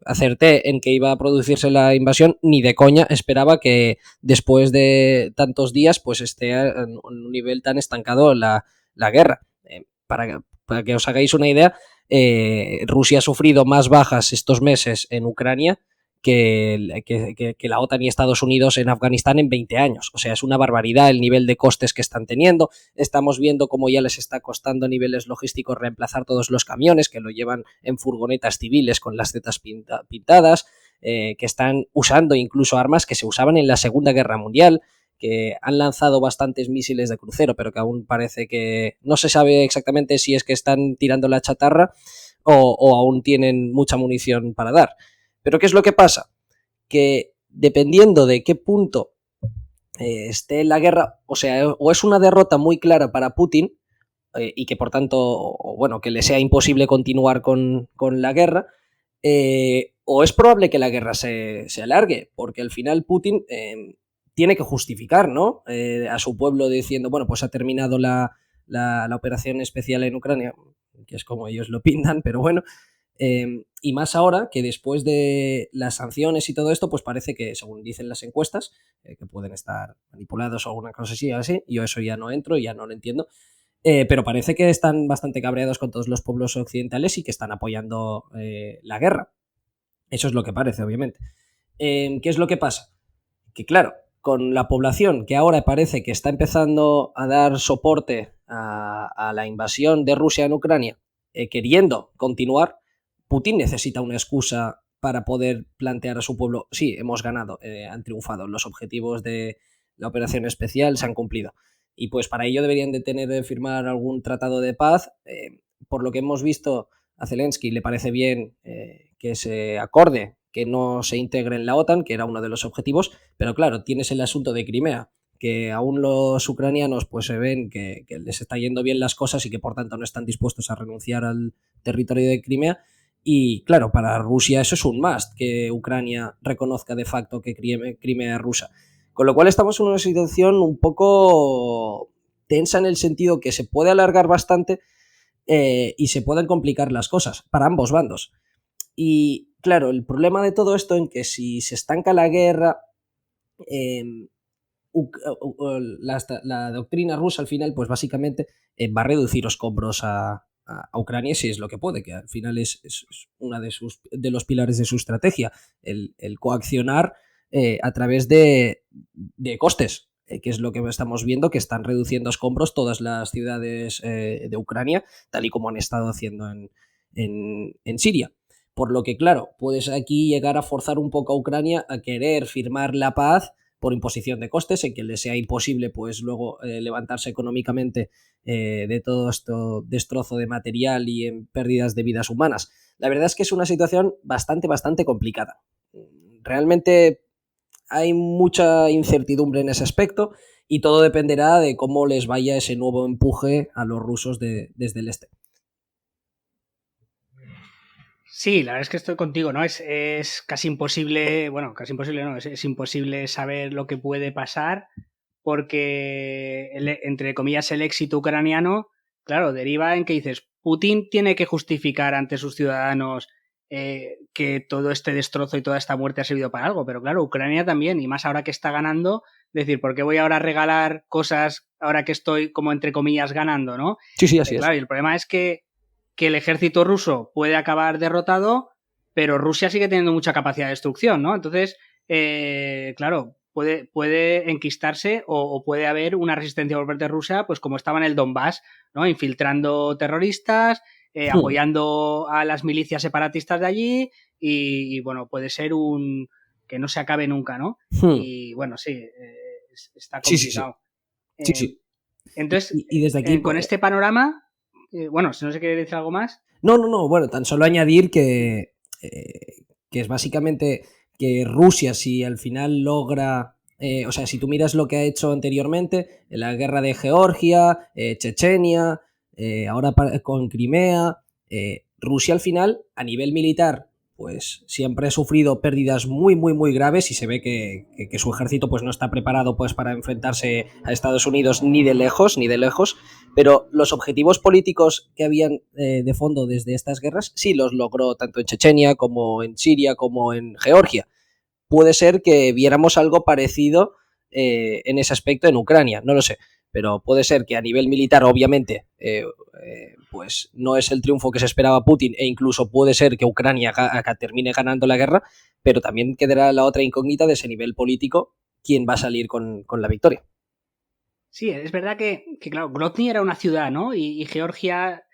acerté en que iba a producirse la invasión, ni de coña esperaba que después de tantos días pues esté en un nivel tan estancado la guerra. Para que os hagáis una idea, Rusia ha sufrido más bajas estos meses en Ucrania que la OTAN y Estados Unidos en Afganistán en 20 años. O sea, es una barbaridad el nivel de costes que están teniendo. Estamos viendo cómo ya les está costando a niveles logísticos reemplazar todos los camiones que lo llevan en furgonetas civiles con las zetas pintadas, que están usando incluso armas que se usaban en la Segunda Guerra Mundial, que han lanzado bastantes misiles de crucero, pero que aún parece que no se sabe exactamente si es que están tirando la chatarra o aún tienen mucha munición para dar. Pero ¿qué es lo que pasa? Que dependiendo de qué punto esté la guerra, o sea, o es una derrota muy clara para Putin y que por tanto, bueno, que le sea imposible continuar con la guerra, o es probable que la guerra se alargue, porque al final Putin tiene que justificar, ¿no? A su pueblo diciendo, bueno, pues ha terminado la operación especial en Ucrania, que es como ellos lo pintan, pero bueno. Y más ahora que después de las sanciones y todo esto, pues parece que, según dicen las encuestas, que pueden estar manipulados o alguna cosa así, yo eso ya no entro y ya no lo entiendo, pero parece que están bastante cabreados con todos los pueblos occidentales y que están apoyando la guerra. Eso es lo que parece, obviamente. ¿Qué es lo que pasa? Que claro, con la población que ahora parece que está empezando a dar soporte a la invasión de Rusia en Ucrania, queriendo continuar, Putin necesita una excusa para poder plantear a su pueblo, sí, hemos ganado, han triunfado, los objetivos de la operación especial se han cumplido. Y pues para ello deberían de firmar algún tratado de paz. Por lo que hemos visto, a Zelensky le parece bien que se acorde que no se integre en la OTAN, que era uno de los objetivos, pero claro, tienes el asunto de Crimea, que aún los ucranianos pues se ven que les está yendo bien las cosas y que por tanto no están dispuestos a renunciar al territorio de Crimea. Y claro, para Rusia eso es un must, que Ucrania reconozca de facto que Crimea es rusa. Con lo cual estamos en una situación un poco tensa en el sentido que se puede alargar bastante y se pueden complicar las cosas para ambos bandos. Y claro, el problema de todo esto es que si se estanca la guerra, la doctrina rusa al final, pues básicamente va a reducir escombros a Ucrania si es lo que puede, que al final es una de los pilares de su estrategia, el coaccionar a través de costes, que es lo que estamos viendo, que están reduciendo escombros todas las ciudades de Ucrania, tal y como han estado haciendo en Siria. Por lo que, claro, puedes aquí llegar a forzar un poco a Ucrania a querer firmar la paz por imposición de costes, en que le sea imposible pues luego levantarse económicamente de todo esto destrozo de material y en pérdidas de vidas humanas. La verdad es que es una situación bastante complicada. Realmente hay mucha incertidumbre en ese aspecto y todo dependerá de cómo les vaya ese nuevo empuje a los rusos desde el este. Sí, la verdad es que estoy contigo, ¿no? Es casi imposible, bueno, casi imposible no, es imposible saber lo que puede pasar porque, entre comillas, el éxito ucraniano, claro, deriva en que dices, Putin tiene que justificar ante sus ciudadanos que todo este destrozo y toda esta muerte ha servido para algo, pero claro, Ucrania también, y más ahora que está ganando, decir, ¿por qué voy ahora a regalar cosas ahora que estoy como entre comillas ganando, ¿no? Sí, así Claro, es. y el problema es que el ejército ruso puede acabar derrotado, pero Rusia sigue teniendo mucha capacidad de destrucción, ¿no? Entonces, claro, puede enquistarse o puede haber una resistencia por parte de Rusia, pues como estaba en el Donbass, ¿no? Infiltrando terroristas, apoyando a las milicias separatistas de allí y, bueno, puede ser un que no se acabe nunca, ¿no? Y bueno, sí, está complicado. Sí. Entonces, Y desde aquí... con este panorama, bueno, si no se quiere decir algo más. No, bueno, tan solo añadir que es básicamente que Rusia, si al final logra, o sea, si tú miras lo que ha hecho anteriormente, en la guerra de Georgia, Chechenia, ahora con Crimea, Rusia al final, a nivel militar, pues siempre ha sufrido pérdidas muy graves y se ve que su ejército pues no está preparado pues para enfrentarse a Estados Unidos ni de lejos, pero los objetivos políticos que habían de fondo desde estas guerras sí los logró tanto en Chechenia como en Siria como en Georgia. Puede ser que viéramos algo parecido en ese aspecto en Ucrania, no lo sé, pero puede ser que a nivel militar, obviamente, pues no es el triunfo que se esperaba Putin e incluso puede ser que Ucrania termine ganando la guerra, pero también quedará la otra incógnita de ese nivel político, quién va a salir con la victoria. Sí, es verdad que claro, Grozny era una ciudad, ¿no? Y Georgia,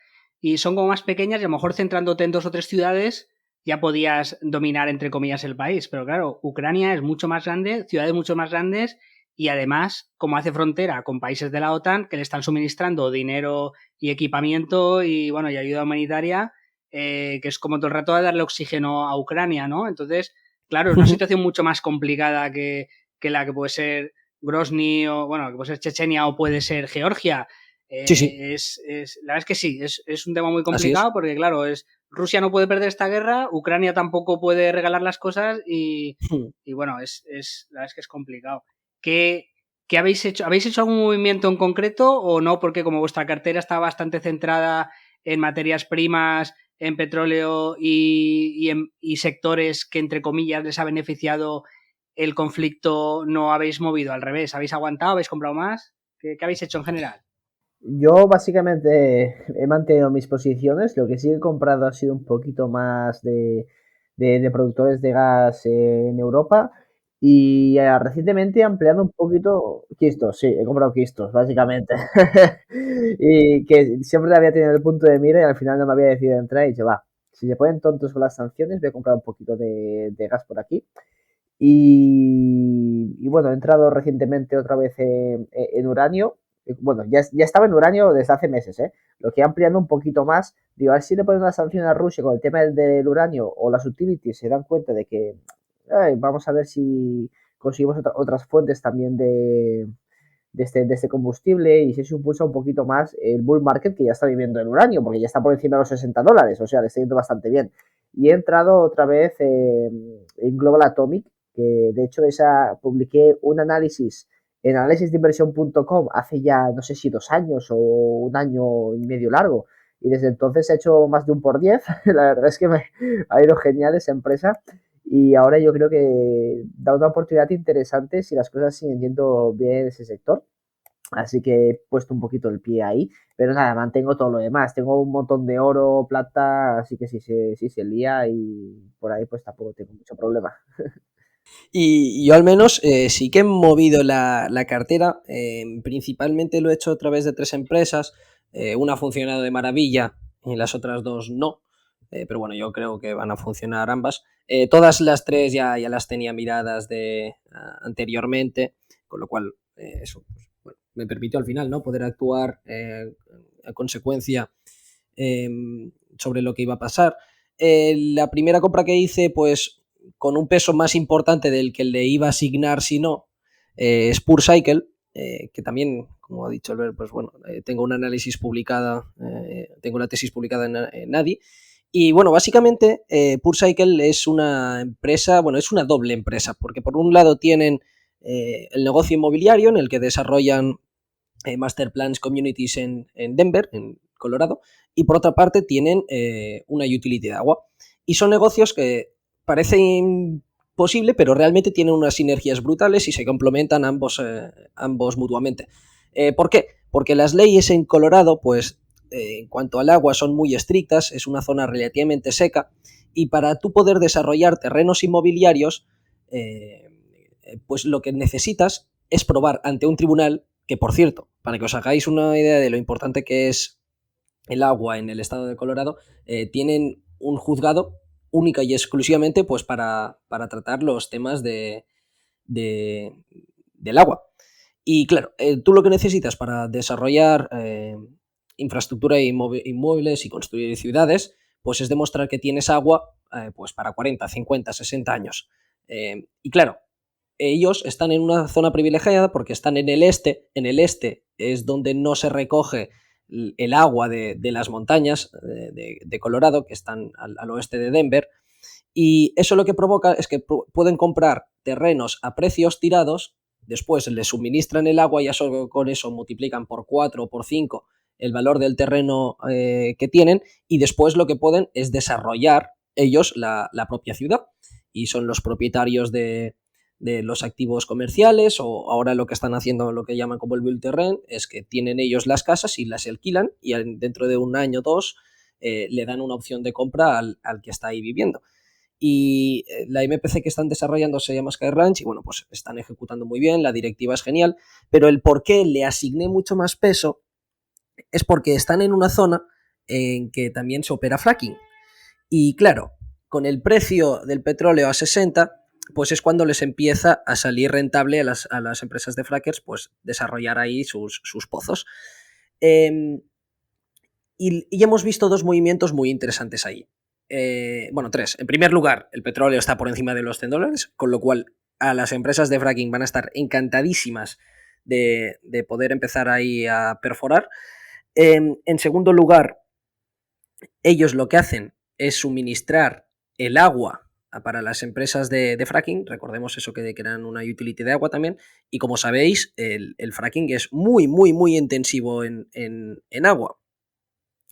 y son como más pequeñas y a lo mejor centrándote en 2 o 3 ciudades ya podías dominar, entre comillas, el país. Pero claro, Ucrania es mucho más grande, ciudades mucho más grandes y además, como hace frontera con países de la OTAN que le están suministrando dinero y equipamiento y, bueno, y ayuda humanitaria, que es como todo el rato de darle oxígeno a Ucrania, ¿no? Entonces, claro, es una situación mucho más complicada que la que puede ser Grozny o, bueno, que puede ser Chechenia o puede ser Georgia. Sí. La verdad es que sí, es un tema muy Así es. complicado porque, claro, Rusia no puede perder esta guerra, Ucrania tampoco puede regalar las cosas y bueno, la verdad es que es complicado. ¿Qué habéis hecho? ¿Habéis hecho algún movimiento en concreto o no? Porque como vuestra cartera está bastante centrada en materias primas, en petróleo y sectores que, entre comillas, les ha beneficiado el conflicto, no habéis movido, al revés, habéis aguantado, habéis comprado más. ¿Qué habéis hecho en general? Yo básicamente he mantenido mis posiciones, lo que sí he comprado ha sido un poquito más de productores de gas en Europa y recientemente he ampliado un poquito Quistos, sí, he comprado Quistos, básicamente. Y que siempre había tenido el punto de mira y al final no me había decidido entrar y he dicho, va, si se ponen tontos con las sanciones, voy a comprar un poquito de gas por aquí. Y bueno, he entrado recientemente otra vez en uranio. Bueno, ya estaba en uranio desde hace meses, ¿eh? Lo que he ampliado un poquito más. Digo, a ver si le ponen una sanción a Rusia con el tema del uranio o las utilities se dan cuenta de que vamos a ver si conseguimos otras fuentes también de este combustible y si se impulsa un poquito más el bull market que ya está viviendo el uranio, porque ya está por encima de los $60, o sea, le está yendo bastante bien. Y he entrado otra vez en Global Atomic, que de hecho publiqué un análisis en analisisdeinversión.com hace ya no sé si 2 años o 1 año y medio largo, y desde entonces he hecho más de un por 10. La verdad es que me ha ido genial esa empresa y ahora yo creo que da una oportunidad interesante si las cosas siguen yendo bien en ese sector. Así que he puesto un poquito el pie ahí, pero nada, mantengo todo lo demás. Tengo un montón de oro, plata, así que si se lía y por ahí pues tampoco tengo mucho problema. Y yo al menos sí que he movido la cartera, principalmente lo he hecho a través de 3 empresas, una ha funcionado de maravilla y las otras 2 no, pero bueno, yo creo que van a funcionar ambas. Todas las 3 ya las tenía miradas anteriormente, con lo cual eso pues, bueno, me permitió al final, ¿no?, poder actuar a consecuencia sobre lo que iba a pasar. La primera compra que hice, pues con un peso más importante del que le iba a asignar si no, es PureCycle, que también, como ha dicho Albert, pues bueno, tengo un análisis publicada, tengo la tesis publicada en ADI. Y bueno, básicamente PureCycle es una empresa, bueno, es una doble empresa, porque por un lado tienen el negocio inmobiliario en el que desarrollan Master Plans Communities en Denver, en Colorado, y por otra parte tienen una utility de agua. Y son negocios que parecen posible, pero realmente tienen unas sinergias brutales y se complementan ambos mutuamente. ¿Por qué? Porque las leyes en Colorado, pues en cuanto al agua, son muy estrictas, es una zona relativamente seca, y para tú poder desarrollar terrenos inmobiliarios, pues lo que necesitas es probar ante un tribunal, que por cierto, para que os hagáis una idea de lo importante que es el agua en el estado de Colorado, tienen un juzgado única y exclusivamente pues para tratar los temas del agua. Y claro, tú lo que necesitas para desarrollar infraestructura inmuebles y construir ciudades, pues es demostrar que tienes agua pues para 40, 50, 60 años. Y claro, ellos están en una zona privilegiada porque están en el este. En el este es donde no se recoge el agua de las montañas de Colorado, que están al oeste de Denver, y eso lo que provoca es que pueden comprar terrenos a precios tirados, después les suministran el agua y ya solo con eso multiplican por 4 o por 5 el valor del terreno que tienen, y después lo que pueden es desarrollar ellos la propia ciudad, y son los propietarios de los activos comerciales, o ahora lo que están haciendo, lo que llaman como el build to rent, es que tienen ellos las casas y las alquilan, y dentro de un año o dos le dan una opción de compra al que está ahí viviendo. Y la MPC que están desarrollando se llama Sky Ranch, y bueno, pues están ejecutando muy bien, la directiva es genial, pero el por qué le asigné mucho más peso es porque están en una zona en que también se opera fracking. Y claro, con el precio del petróleo a 60, pues es cuando les empieza a salir rentable a las empresas de frackers pues desarrollar ahí sus pozos. Y hemos visto dos movimientos muy interesantes ahí. Bueno, tres. En primer lugar, el petróleo está por encima de los $100, con lo cual a las empresas de fracking van a estar encantadísimas de poder empezar ahí a perforar. En segundo lugar, ellos lo que hacen es suministrar el agua para las empresas de fracking. Recordemos eso, que crean una utility de agua también, y como sabéis, el fracking es muy, muy, muy intensivo en agua.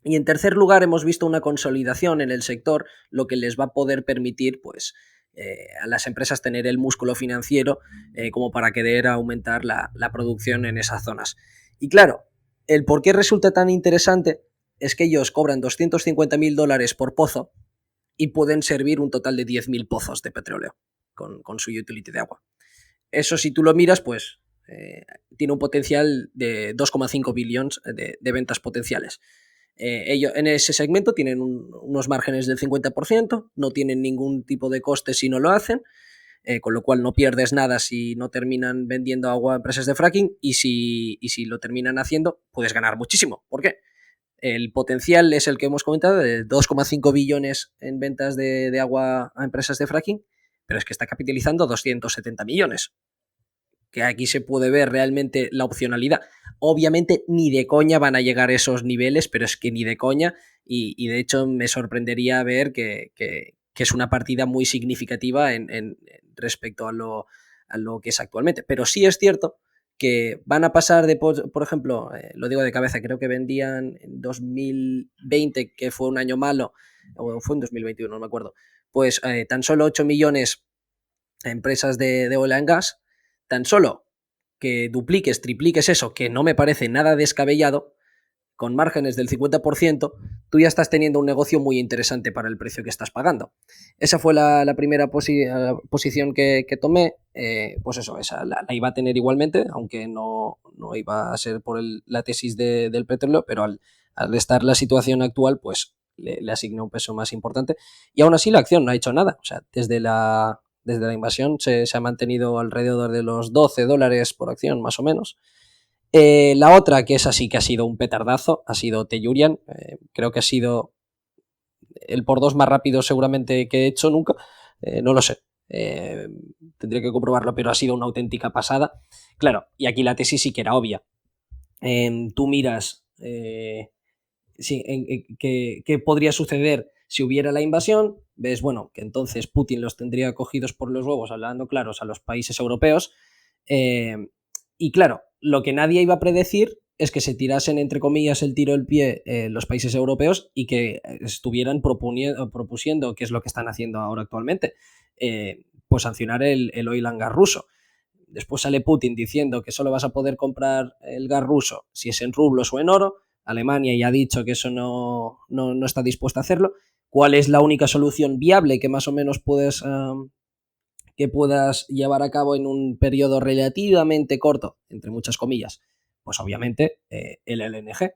Y en tercer lugar, hemos visto una consolidación en el sector, lo que les va a poder permitir pues, a las empresas tener el músculo financiero como para querer aumentar la producción en esas zonas. Y claro, el por qué resulta tan interesante es que ellos cobran $250,000 por pozo y pueden servir un total de 10.000 pozos de petróleo con su utility de agua. Eso, si tú lo miras, pues tiene un potencial de 2,5 billones de ventas potenciales. Ellos en ese segmento tienen unos márgenes del 50%, no tienen ningún tipo de coste si no lo hacen, con lo cual no pierdes nada si no terminan vendiendo agua a empresas de fracking, y si lo terminan haciendo, puedes ganar muchísimo. ¿Por qué? El potencial es el que hemos comentado, de 2,5 billones en ventas de agua a empresas de fracking, pero es que está capitalizando 270 millones. Que aquí se puede ver realmente la opcionalidad. Obviamente ni de coña van a llegar a esos niveles, pero es que ni de coña, y de hecho me sorprendería ver que es una partida muy significativa en respecto a lo que es actualmente. Pero sí es cierto que van a pasar de, por ejemplo, lo digo de cabeza, creo que vendían en 2020, que fue un año malo, o fue en 2021, no me acuerdo, pues tan solo 8 millones a empresas de oil and gas. Tan solo que dupliques, tripliques eso, que no me parece nada descabellado, con márgenes del 50%, tú ya estás teniendo un negocio muy interesante para el precio que estás pagando. Esa fue la primera posición que tomé. Pues eso, esa la iba a tener igualmente, aunque no iba a ser por la tesis del petróleo, pero al estar la situación actual, pues le asigné un peso más importante. Y aún así la acción no ha hecho nada. O sea, desde la invasión se ha mantenido alrededor de los $12 por acción, más o menos. La otra, que es así, que ha sido un petardazo, ha sido Tellurian. Creo que ha sido el por dos más rápido seguramente que he hecho nunca. No lo sé. Tendría que comprobarlo, pero ha sido una auténtica pasada. Claro, y aquí la tesis sí que era obvia. Tú miras qué podría suceder si hubiera la invasión, ves, bueno, que entonces Putin los tendría cogidos por los huevos, hablando claros, a los países europeos, y claro, lo que nadie iba a predecir es que se tirasen, entre comillas, el tiro al pie los países europeos y que estuvieran propusiendo, que es lo que están haciendo ahora actualmente, pues sancionar el oil and gas ruso. Después sale Putin diciendo que solo vas a poder comprar el gas ruso si es en rublos o en oro. Alemania ya ha dicho que eso no está dispuesta a hacerlo. ¿Cuál es la única solución viable que más o menos puedas llevar a cabo en un periodo relativamente corto, entre muchas comillas? Pues obviamente el LNG.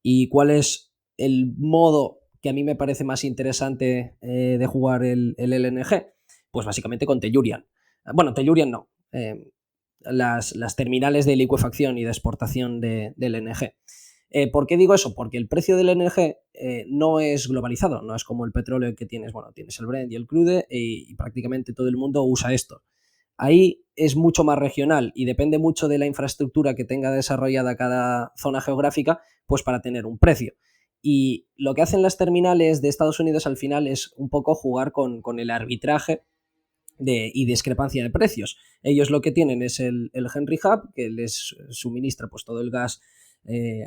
¿Y cuál es el modo que a mí me parece más interesante de jugar el LNG? Pues básicamente con Tellurian. Bueno, Tellurian no. Las terminales de licuefacción y de exportación de LNG. ¿Por qué digo eso? Porque el precio del LNG no es globalizado, no es como el petróleo que tienes, bueno, tienes el Brent y el crude y prácticamente todo el mundo usa esto. Ahí es mucho más regional y depende mucho de la infraestructura que tenga desarrollada cada zona geográfica, pues para tener un precio. Y lo que hacen las terminales de Estados Unidos al final es un poco jugar con el arbitraje y discrepancia de precios. Ellos lo que tienen es el Henry Hub, que les suministra pues todo el gas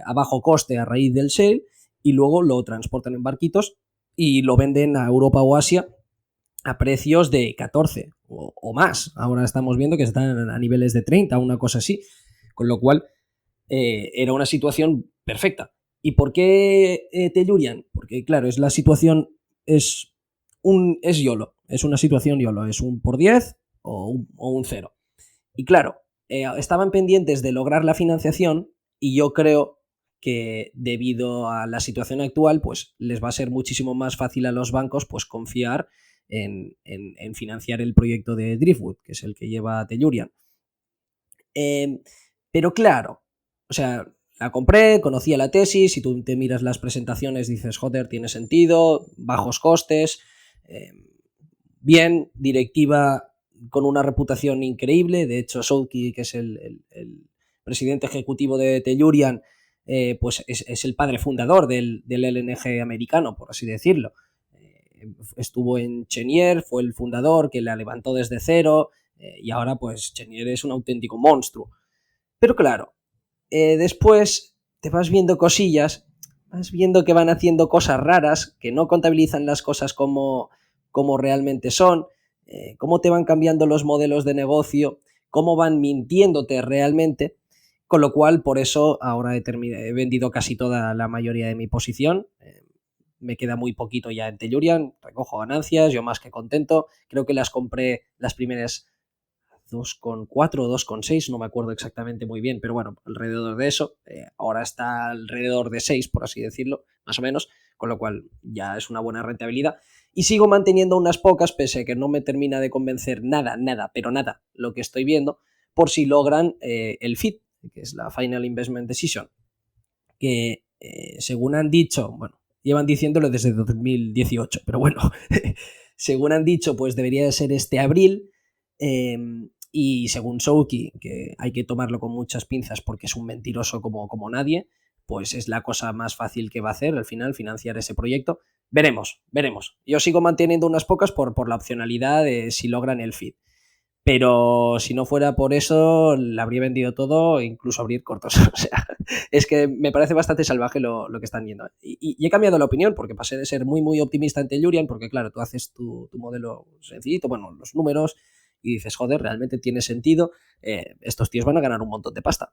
a bajo coste a raíz del shale, y luego lo transportan en barquitos y lo venden a Europa o Asia a precios de 14 o más. Ahora estamos viendo que están a niveles de 30, una cosa así. Con lo cual era una situación perfecta. ¿Y por qué Tellurian? Porque claro, es la situación, es YOLO, es una situación YOLO, es un por 10 o un 0. Y claro, estaban pendientes de lograr la financiación y yo creo que debido a la situación actual, pues les va a ser muchísimo más fácil a los bancos pues confiar en financiar el proyecto de Driftwood, que es el que lleva Tellurian. Pero claro, o sea, la compré, conocía la tesis, si tú te miras las presentaciones dices, joder, tiene sentido, bajos costes, bien, directiva con una reputación increíble. De hecho, Souki, que es el presidente ejecutivo de Tellurian, pues es el padre fundador del LNG americano, por así decirlo. Estuvo en Cheniere, fue el fundador que la levantó desde cero, y ahora pues Cheniere es un auténtico monstruo. Pero claro, después te vas viendo cosillas, vas viendo que van haciendo cosas raras, que no contabilizan las cosas como realmente son, cómo te van cambiando los modelos de negocio, cómo van mintiéndote realmente, con lo cual por eso ahora he vendido casi toda la mayoría de mi posición. Me queda muy poquito ya en Tellurian, recojo ganancias, yo más que contento. Creo que las compré las primeras 2,4 o 2,6, no me acuerdo exactamente muy bien, pero bueno, alrededor de eso. Ahora está alrededor de 6, por así decirlo, más o menos, con lo cual ya es una buena rentabilidad. Y sigo manteniendo unas pocas, pese a que no me termina de convencer nada, pero nada, lo que estoy viendo, por si logran el FID, que es la Final Investment Decision, que según han dicho, bueno, llevan diciéndolo desde 2018, pero bueno, según han dicho, pues debería de ser este abril. Y según Souki, que hay que tomarlo con muchas pinzas porque es un mentiroso como nadie, pues es la cosa más fácil que va a hacer al final, financiar ese proyecto. Veremos. Yo sigo manteniendo unas pocas por la opcionalidad de si logran el FID. Pero si no fuera por eso, le habría vendido todo, incluso abrir cortos. O sea, es que me parece bastante salvaje lo que están yendo. Y he cambiado la opinión porque pasé de ser muy, muy optimista en Tellurian, porque claro, tú haces tu modelo sencillito, bueno, los números, y dices, joder, realmente tiene sentido, estos tíos van a ganar un montón de pasta.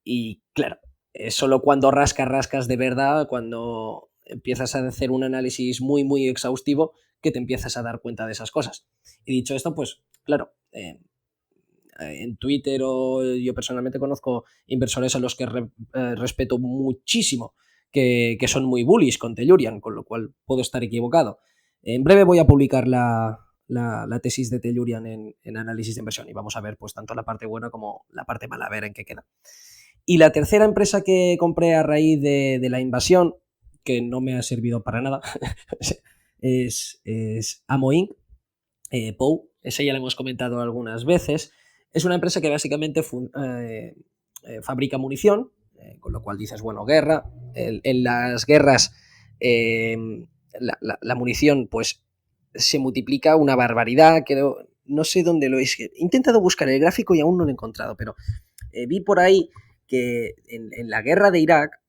Y claro, es solo cuando rascas de verdad, cuando empiezas a hacer un análisis muy, muy exhaustivo, que te empiezas a dar cuenta de esas cosas. Y dicho esto, pues claro, en Twitter o yo personalmente conozco inversores a los que respeto muchísimo, que son muy bullish con Tellurian, con lo cual puedo estar equivocado. En breve voy a publicar la tesis de Tellurian en análisis de inversión y vamos a ver pues tanto la parte buena como la parte mala, a ver en qué queda. Y la tercera empresa que compré a raíz de la invasión, que no me ha servido para nada, es Amo Inc., Pou, esa ya la hemos comentado algunas veces. Es una empresa que básicamente fabrica munición, con lo cual dices, bueno, guerra. En las guerras la munición pues se multiplica una barbaridad, creo, no sé dónde lo es. He intentado buscar el gráfico y aún no lo he encontrado, pero vi por ahí que en la guerra de Irak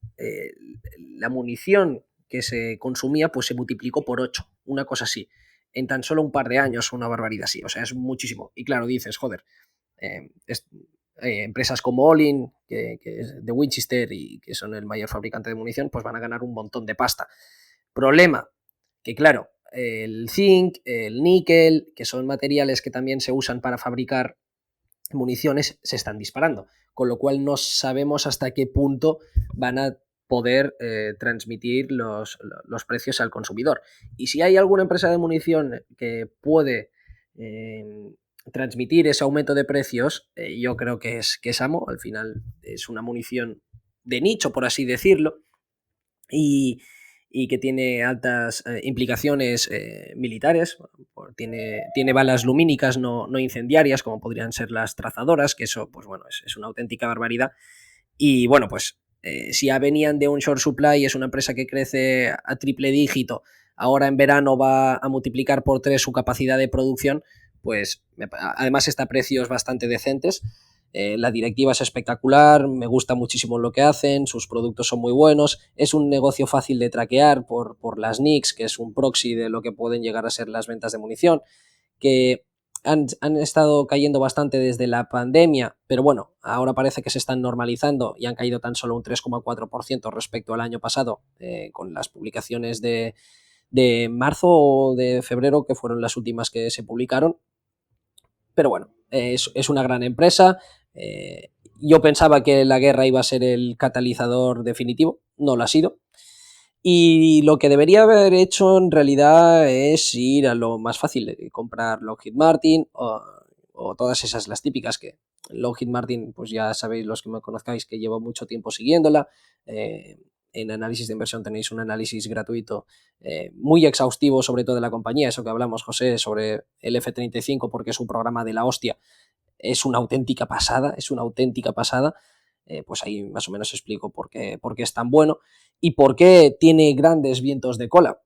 la munición que se consumía pues se multiplicó por 8, una cosa así, en tan solo un par de años, una barbaridad así, o sea, es muchísimo. Y claro, dices, joder, empresas como Olin, que es de Winchester y que son el mayor fabricante de munición, pues van a ganar un montón de pasta. Problema, que claro, el zinc, el níquel, que son materiales que también se usan para fabricar municiones, se están disparando, con lo cual no sabemos hasta qué punto van a poder transmitir los precios al consumidor. Y si hay alguna empresa de munición que puede transmitir ese aumento de precios, yo creo que es AMO. Al final es una munición de nicho, por así decirlo, y que tiene altas implicaciones militares. Tiene balas lumínicas no incendiarias, como podrían ser las trazadoras, que eso, pues bueno, es una auténtica barbaridad. Y bueno, pues si ya venían de un short supply, es una empresa que crece a triple dígito, ahora en verano va a multiplicar por 3 su capacidad de producción, pues además está a precios bastante decentes. La directiva es espectacular, me gusta muchísimo lo que hacen, sus productos son muy buenos, es un negocio fácil de traquear por las NICs, que es un proxy de lo que pueden llegar a ser las ventas de munición, que han estado cayendo bastante desde la pandemia, pero bueno, ahora parece que se están normalizando y han caído tan solo un 3,4% respecto al año pasado, con las publicaciones de marzo o de febrero, que fueron las últimas que se publicaron. Pero bueno, es una gran empresa. Yo pensaba que la guerra iba a ser el catalizador definitivo, no lo ha sido. Y lo que debería haber hecho en realidad es ir a lo más fácil, comprar Lockheed Martin o todas esas, las típicas, que Lockheed Martin, pues ya sabéis los que me conozcáis que llevo mucho tiempo siguiéndola. En análisis de inversión tenéis un análisis gratuito muy exhaustivo sobre todo de la compañía, eso que hablamos, José, sobre el F-35, porque es un programa de la hostia, es una auténtica pasada, es una auténtica pasada. Pues ahí más o menos explico por qué es tan bueno y por qué tiene grandes vientos de cola.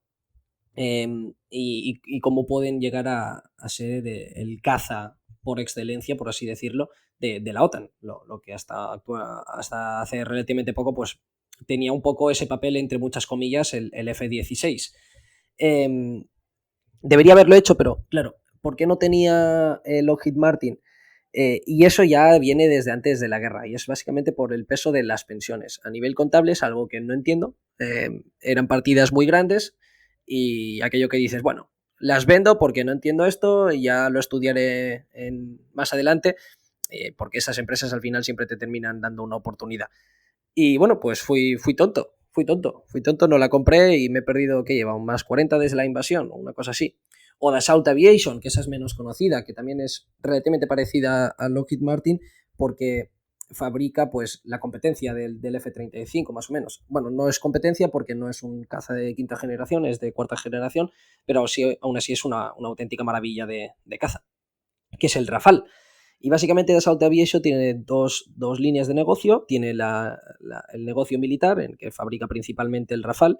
Y cómo pueden llegar a ser el caza por excelencia, por así decirlo, de la OTAN, lo que hasta hace relativamente poco pues tenía un poco ese papel, entre muchas comillas, el F-16. Debería haberlo hecho, pero claro, ¿por qué no tenía Lockheed Martin? Y eso ya viene desde antes de la guerra, y es básicamente por el peso de las pensiones. A nivel contable es algo que no entiendo. Eran partidas muy grandes y aquello que dices, bueno, las vendo porque no entiendo esto y ya lo estudiaré más adelante, porque esas empresas al final siempre te terminan dando una oportunidad. Y bueno, pues fui tonto, no la compré y me he perdido, ¿qué lleva? Un más 40 desde la invasión, o una cosa así. O Dassault Aviation, que esa es menos conocida, que también es relativamente parecida a Lockheed Martin, porque fabrica pues la competencia del F-35 más o menos. Bueno, no es competencia porque no es un caza de quinta generación, es de cuarta generación, pero sí, aún así es una auténtica maravilla de caza, que es el Rafale. Y básicamente Dassault Aviation tiene dos líneas de negocio. Tiene el negocio militar, en que fabrica principalmente el Rafale,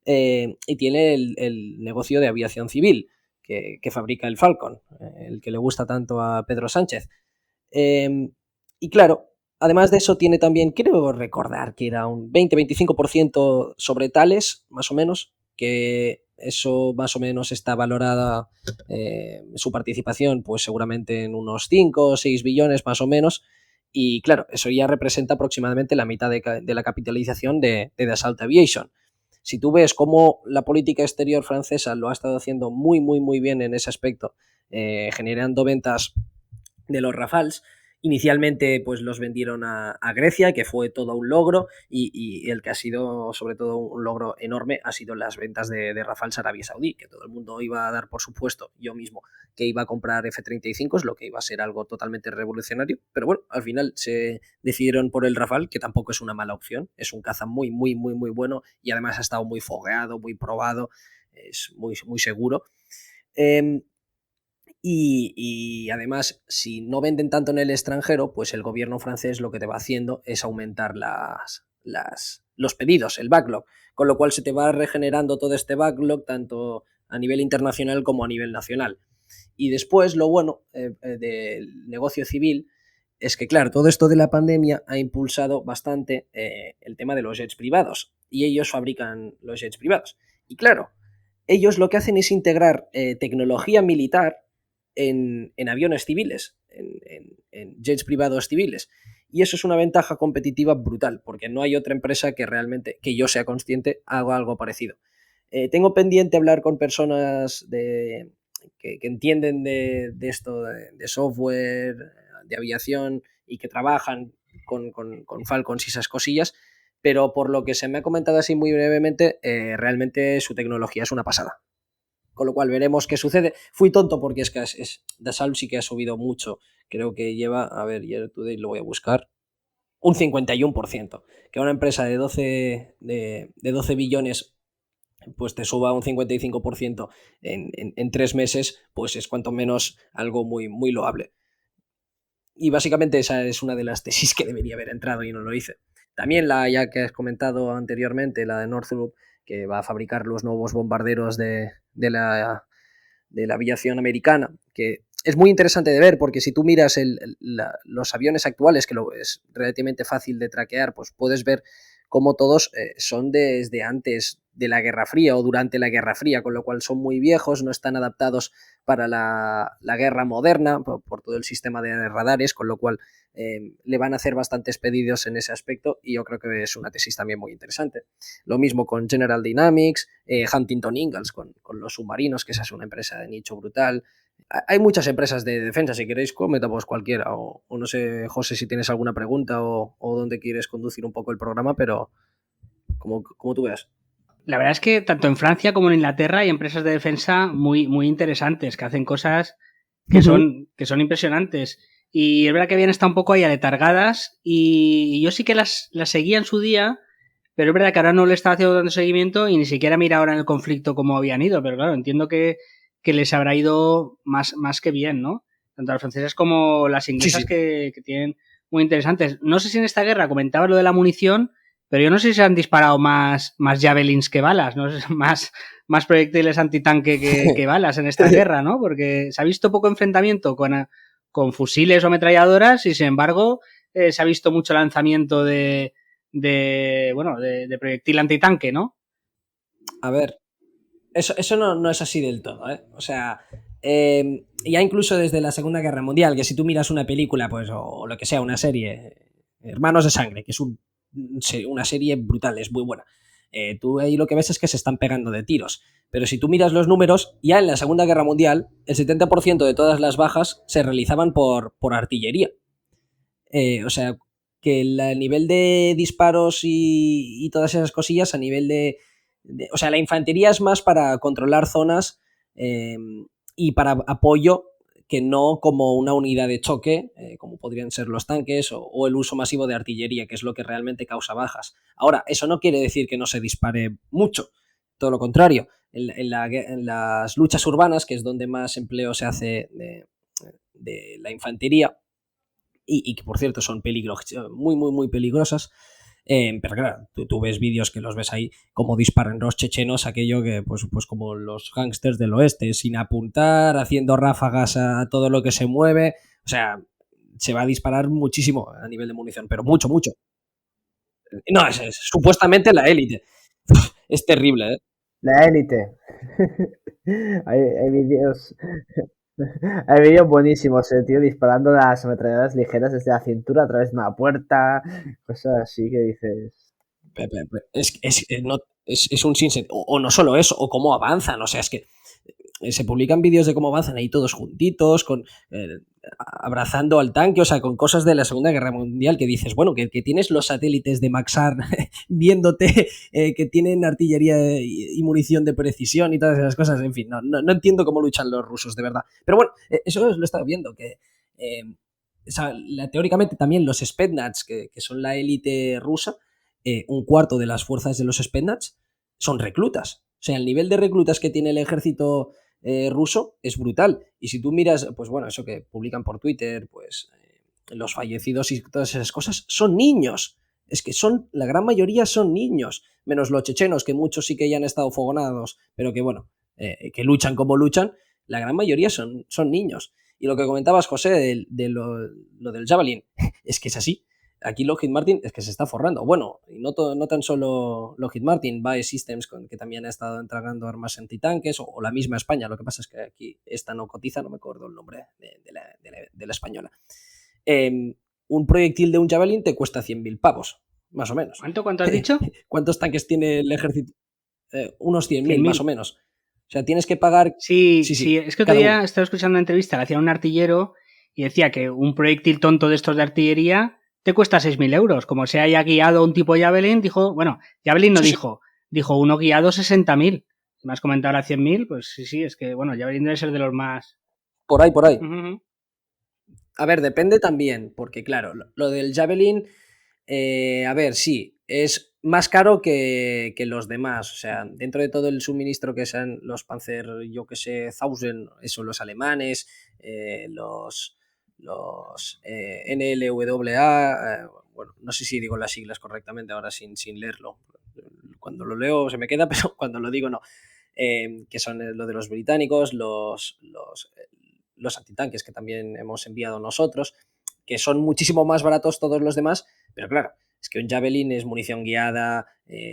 y tiene el negocio de aviación civil, que fabrica el Falcon, el que le gusta tanto a Pedro Sánchez. Y claro, además de eso tiene también, creo recordar que era un 20-25% sobre Thales, más o menos, que eso más o menos está valorada su participación pues seguramente en unos 5 o 6 billones más o menos. Y claro, eso ya representa aproximadamente la mitad de la capitalización de Dassault Aviation. Si tú ves cómo la política exterior francesa lo ha estado haciendo muy, muy, muy bien en ese aspecto, generando ventas de los Rafales. Inicialmente pues los vendieron a Grecia, que fue todo un logro, y el que ha sido sobre todo un logro enorme ha sido las ventas de Rafales a Arabia Saudí, que todo el mundo iba a dar por supuesto, yo mismo, que iba a comprar F-35, es lo que iba a ser algo totalmente revolucionario, pero bueno, al final se decidieron por el Rafale, que tampoco es una mala opción, es un caza muy, muy, muy, muy bueno, y además ha estado muy fogueado, muy probado, es muy, muy seguro. Y además, si no venden tanto en el extranjero, pues el gobierno francés lo que te va haciendo es aumentar los pedidos, el backlog, con lo cual se te va regenerando todo este backlog tanto a nivel internacional como a nivel nacional. Y después lo bueno del negocio civil es que, claro, todo esto de la pandemia ha impulsado bastante el tema de los jets privados, y ellos fabrican los jets privados. Y claro, ellos lo que hacen es integrar tecnología militar en aviones civiles, en jets privados civiles. Y eso es una ventaja competitiva brutal, porque no hay otra empresa que realmente, que yo sea consciente, haga algo parecido. Tengo pendiente hablar con personas que entienden de esto, de software, de aviación, y que trabajan con Falcons y esas cosillas, pero por lo que se me ha comentado así muy brevemente, realmente su tecnología es una pasada. Con lo cual veremos qué sucede. Fui tonto porque es que Dassault sí que ha subido mucho. Creo que lleva, a ver, Year to Date lo voy a buscar, un 51%. Que una empresa de 12 billones pues te suba un 55% en 3 meses, pues es cuanto menos algo muy, muy loable. Y básicamente esa es una de las tesis que debería haber entrado y no lo hice. También la ya que has comentado anteriormente, la de Northrop, que va a fabricar los nuevos bombarderos de la aviación americana, que es muy interesante de ver, porque si tú miras los aviones actuales, que es relativamente fácil de traquear, pues puedes ver cómo todos son desde antes de la Guerra Fría o durante la Guerra Fría, con lo cual son muy viejos, no están adaptados para la guerra moderna por todo el sistema de radares, con lo cual le van a hacer bastantes pedidos en ese aspecto, y yo creo que es una tesis también muy interesante. Lo mismo con General Dynamics, Huntington Ingalls con los submarinos, que esa es una empresa de nicho brutal. Hay muchas empresas de defensa, si queréis comentamos cualquiera, o no sé, José, si tienes alguna pregunta o dónde quieres conducir un poco el programa, pero como tú veas. La verdad es que tanto en Francia como en Inglaterra hay empresas de defensa muy, muy interesantes que hacen cosas que son impresionantes. Y es verdad que habían estado un poco ahí aletargadas, y yo sí que las seguía en su día, pero es verdad que ahora no le estaba haciendo tanto seguimiento y ni siquiera mira ahora en el conflicto cómo habían ido. Pero claro, entiendo que les habrá ido más que bien, ¿no? Tanto las francesas como las inglesas, Sí. que tienen muy interesantes. No sé si en esta guerra comentabas lo de la munición, pero yo no sé si se han disparado más javelins que balas, ¿no? Más proyectiles antitanque que balas en esta guerra, ¿no? Porque se ha visto poco enfrentamiento con fusiles o ametralladoras, y sin embargo se ha visto mucho lanzamiento de proyectil antitanque, ¿no? A ver, eso no es así del todo, ¿eh? O sea, ya incluso desde la Segunda Guerra Mundial, que si tú miras una película, pues, o lo que sea, una serie, Hermanos de Sangre, que es una serie brutal, es muy buena. Tú ahí lo que ves es que se están pegando de tiros. Pero si tú miras los números, ya en la Segunda Guerra Mundial, el 70% de todas las bajas se realizaban por artillería. O sea, que el nivel de disparos y todas esas cosillas a nivel o sea, la infantería es más para controlar zonas y para apoyo, que no como una unidad de choque, como podrían ser los tanques o el uso masivo de artillería, que es lo que realmente causa bajas. Ahora, eso no quiere decir que no se dispare mucho, todo lo contrario. En las luchas urbanas, que es donde más empleo se hace de la infantería, y que por cierto son muy, muy, muy peligrosas. Pero claro, tú ves vídeos que los ves ahí, como disparan los chechenos, aquello que, pues como los gángsters del oeste, sin apuntar, haciendo ráfagas a todo lo que se mueve. O sea, se va a disparar muchísimo a nivel de munición, pero mucho, mucho. No, es supuestamente la élite. Es terrible, ¿eh? La élite. Hay vídeos. Hay vídeos buenísimos, tío, disparando las ametralladoras ligeras desde la cintura a través de una puerta, cosas así que dices. Es un sinsentido. O no solo eso, o cómo avanzan. O sea, es que se publican vídeos de cómo avanzan ahí todos juntitos, abrazando al tanque, o sea, con cosas de la Segunda Guerra Mundial, que dices, bueno, que tienes los satélites de Maxar viéndote, que tienen artillería y munición de precisión y todas esas cosas. En fin, no entiendo cómo luchan los rusos, de verdad. Pero bueno, eso lo he estado viendo, que o sea, teóricamente también los Spetsnaz, que son la élite rusa, un cuarto de las fuerzas de los Spetsnaz son reclutas. O sea, el nivel de reclutas que tiene el ejército ruso es brutal. Y si tú miras, pues bueno, eso que publican por Twitter, pues los fallecidos y todas esas cosas, son niños. Es que la gran mayoría son niños, menos los chechenos, que muchos sí que ya han estado fogonados, pero que bueno, que luchan como luchan, la gran mayoría son niños. Y lo que comentabas, José, de lo del Javelin, es que es así. Aquí Lockheed Martin es que se está forrando. Bueno, y no tan solo Lockheed Martin, BAE Systems, que también ha estado entregando armas antitanques, o la misma España. Lo que pasa es que aquí esta no cotiza, no me acuerdo el nombre de la española. Un proyectil de un Javelin te cuesta 100.000 pavos, más o menos. ¿Cuánto has dicho? ¿Cuántos tanques tiene el ejército? Unos 100.000, 100.000. más o menos. O sea, tienes que pagar... Sí. Es que otro día estaba escuchando una entrevista, le hacía un artillero y decía que un proyectil tonto de estos de artillería te cuesta 6.000 euros. Como se haya guiado un tipo Javelin, dijo... Bueno, Javelin no dijo. Dijo uno guiado 60.000. Si me has comentado ahora 100.000, pues sí, es que, bueno, Javelin debe ser de los más... Por ahí. Uh-huh. A ver, depende también, porque claro, lo del Javelin, a ver, sí, es más caro que los demás. O sea, dentro de todo el suministro que sean los Panzer, yo que sé, 1000, eso, los alemanes, los NLWA, bueno, no sé si digo las siglas correctamente ahora sin leerlo. Cuando lo leo se me queda, pero cuando lo digo no. Que son lo de los británicos, los antitanques que también hemos enviado nosotros, que son muchísimo más baratos todos los demás, pero claro, es que un Javelin es munición guiada,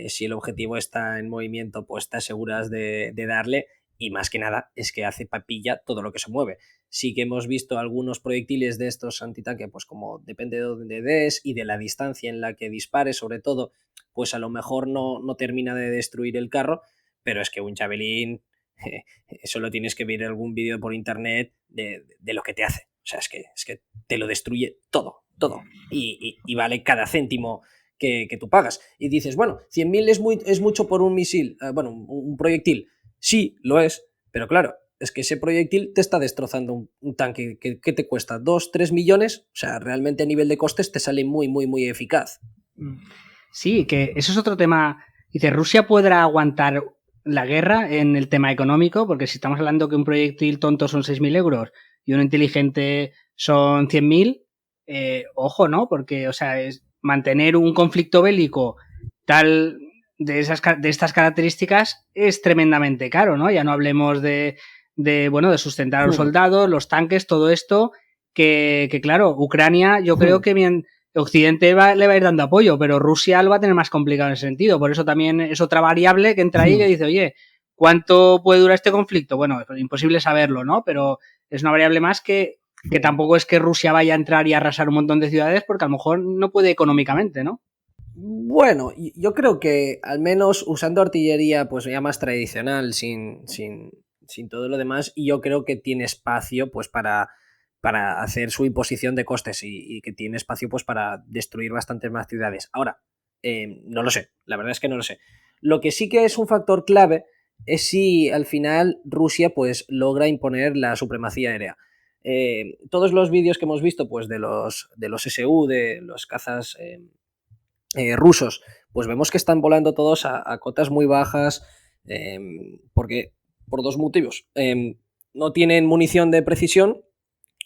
si el objetivo está en movimiento, pues te aseguras de darle, y más que nada es que hace papilla todo lo que se mueve. Sí que hemos visto algunos proyectiles de estos antitanque, pues como depende de dónde des y de la distancia en la que dispare, sobre todo, pues a lo mejor no termina de destruir el carro, pero es que un Javelin... Solo tienes que ver algún vídeo por internet de lo que te hace. O sea, es que te lo destruye todo. Y vale cada céntimo que tú pagas. Y dices, bueno, 100.000 es mucho por un misil, bueno, un proyectil. Sí, lo es, pero claro, es que ese proyectil te está destrozando un tanque que te cuesta 2-3 millones. O sea, realmente a nivel de costes te sale muy, muy, muy eficaz. Sí, que eso es otro tema. Dice, ¿Rusia podrá aguantar la guerra en el tema económico? Porque si estamos hablando que un proyectil tonto son 6.000 euros y uno inteligente son 100.000, ojo, ¿no? Porque, o sea, es mantener un conflicto bélico tal de estas características es tremendamente caro, ¿no? Ya no hablemos de sustentar a los soldados, los tanques, todo esto, que claro, Ucrania, yo creo que bien... Occidente le va a ir dando apoyo, pero Rusia lo va a tener más complicado en ese sentido. Por eso también es otra variable que entra ahí que dice, oye, ¿cuánto puede durar este conflicto? Bueno, es imposible saberlo, ¿no? Pero es una variable más que tampoco es que Rusia vaya a entrar y arrasar un montón de ciudades porque a lo mejor no puede económicamente, ¿no? Bueno, yo creo que al menos usando artillería pues ya más tradicional, sin todo lo demás, y yo creo que tiene espacio pues para hacer su imposición de costes y que tiene espacio pues para destruir bastantes más ciudades. Ahora, no lo sé, la verdad es que no lo sé. Lo que sí que es un factor clave es si al final Rusia pues logra imponer la supremacía aérea. Todos los vídeos que hemos visto pues de los SU, de los cazas rusos, pues vemos que están volando todos a cotas muy bajas, porque por dos motivos. No tienen munición de precisión,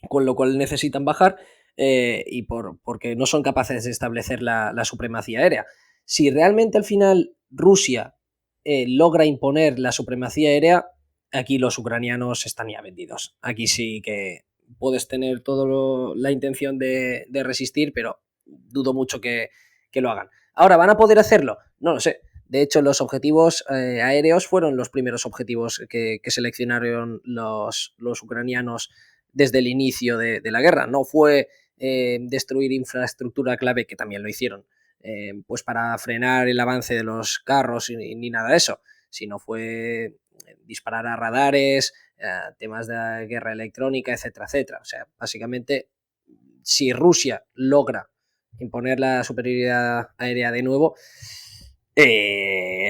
con lo cual necesitan bajar, y porque no son capaces de establecer la supremacía aérea. Si realmente al final Rusia logra imponer la supremacía aérea, aquí los ucranianos están ya vendidos. Aquí sí que puedes tener toda la intención de resistir, pero dudo mucho que lo hagan. Ahora, ¿van a poder hacerlo? No lo sé. De hecho, los objetivos aéreos fueron los primeros objetivos que seleccionaron los ucranianos desde el inicio de la guerra. No fue destruir infraestructura clave, que también lo hicieron, pues para frenar el avance de los carros ni nada de eso, sino fue disparar a radares, temas de guerra electrónica, etcétera, etcétera. O sea, básicamente, si Rusia logra imponer la superioridad aérea de nuevo,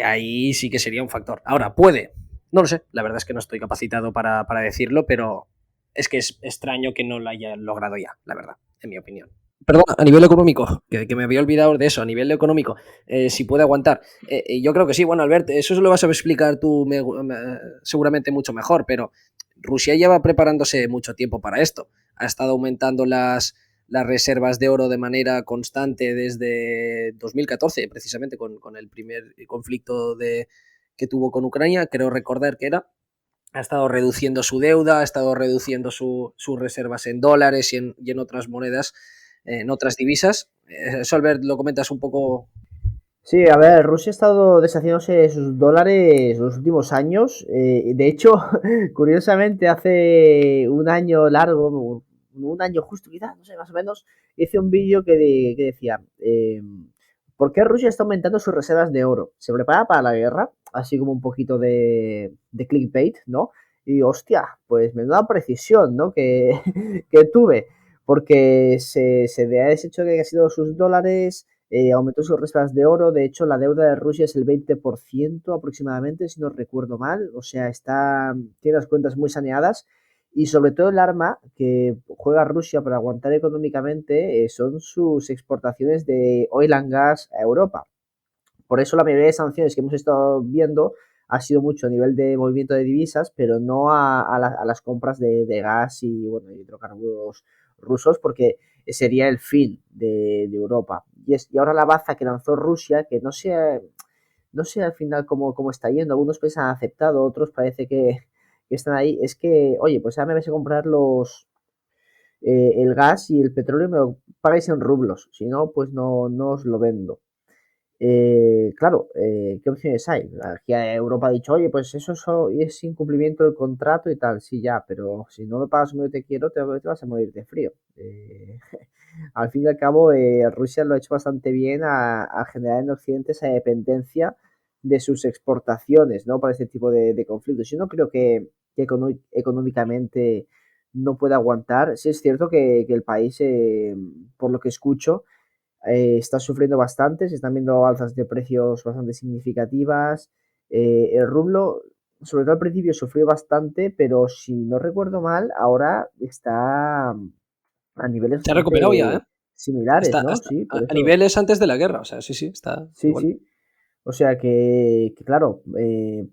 ahí sí que sería un factor. Ahora, puede, no lo sé, la verdad es que no estoy capacitado para decirlo, pero es que es extraño que no lo haya logrado ya, la verdad, en mi opinión. perdón, a nivel económico, que me había olvidado de eso, a nivel económico, si puede aguantar. Yo creo que sí. Bueno, Albert, eso se lo vas a explicar tú seguramente mucho mejor, pero Rusia lleva preparándose mucho tiempo para esto. Ha estado aumentando las reservas de oro de manera constante desde 2014, precisamente con el primer conflicto que tuvo con Ucrania, creo recordar que era. Ha estado reduciendo su deuda, ha estado reduciendo sus reservas en dólares y en otras monedas, en otras divisas. Eso, Albert, lo comentas un poco. Sí, a ver, Rusia ha estado deshaciéndose de sus dólares los últimos años. De hecho, curiosamente, hace un año largo, un año justo quizás, no sé, más o menos, hice un vídeo que decía, ¿por qué Rusia está aumentando sus reservas de oro? ¿Se prepara para la guerra? Así como un poquito de clickbait, ¿no? Y hostia, pues menuda precisión, ¿no? Que tuve, porque se ha deshecho de casi todos sus dólares. Aumentó sus reservas de oro. De hecho, la deuda de Rusia es el 20% aproximadamente, si no recuerdo mal. O sea, tiene las cuentas muy saneadas. Y sobre todo el arma que juega Rusia para aguantar económicamente son sus exportaciones de oil and gas a Europa. Por eso la mayoría de sanciones que hemos estado viendo ha sido mucho a nivel de movimiento de divisas, pero no a las compras de gas y bueno, hidrocarburos rusos, porque sería el fin de Europa. Y ahora la baza que lanzó Rusia, que no sé al final cómo está yendo, algunos países han aceptado, otros parece que están ahí, es que, oye, pues ahora me vais a comprar el gas y el petróleo me lo pagáis en rublos, si no, pues no os lo vendo. Claro, ¿qué opciones hay? Aquí Europa ha dicho, oye, pues es incumplimiento del contrato y tal, sí, ya, pero si no me pagas como yo te quiero, te vas a morir de frío. Al fin y al cabo, Rusia lo ha hecho bastante bien a generar en Occidente esa dependencia de sus exportaciones, ¿no? Para este tipo de conflictos. Yo no creo que económicamente no pueda aguantar. Sí es cierto que el país, por lo que escucho, está sufriendo bastante, se están viendo alzas de precios bastante significativas. El rublo, sobre todo al principio, sufrió bastante, pero si no recuerdo mal, ahora está a niveles Se ha recuperado ya, ¿eh? bastante similares, ¿no? Hasta Sí, por a eso. niveles antes de la guerra, o sea, sí, está Sí, igual. sí. O sea que claro,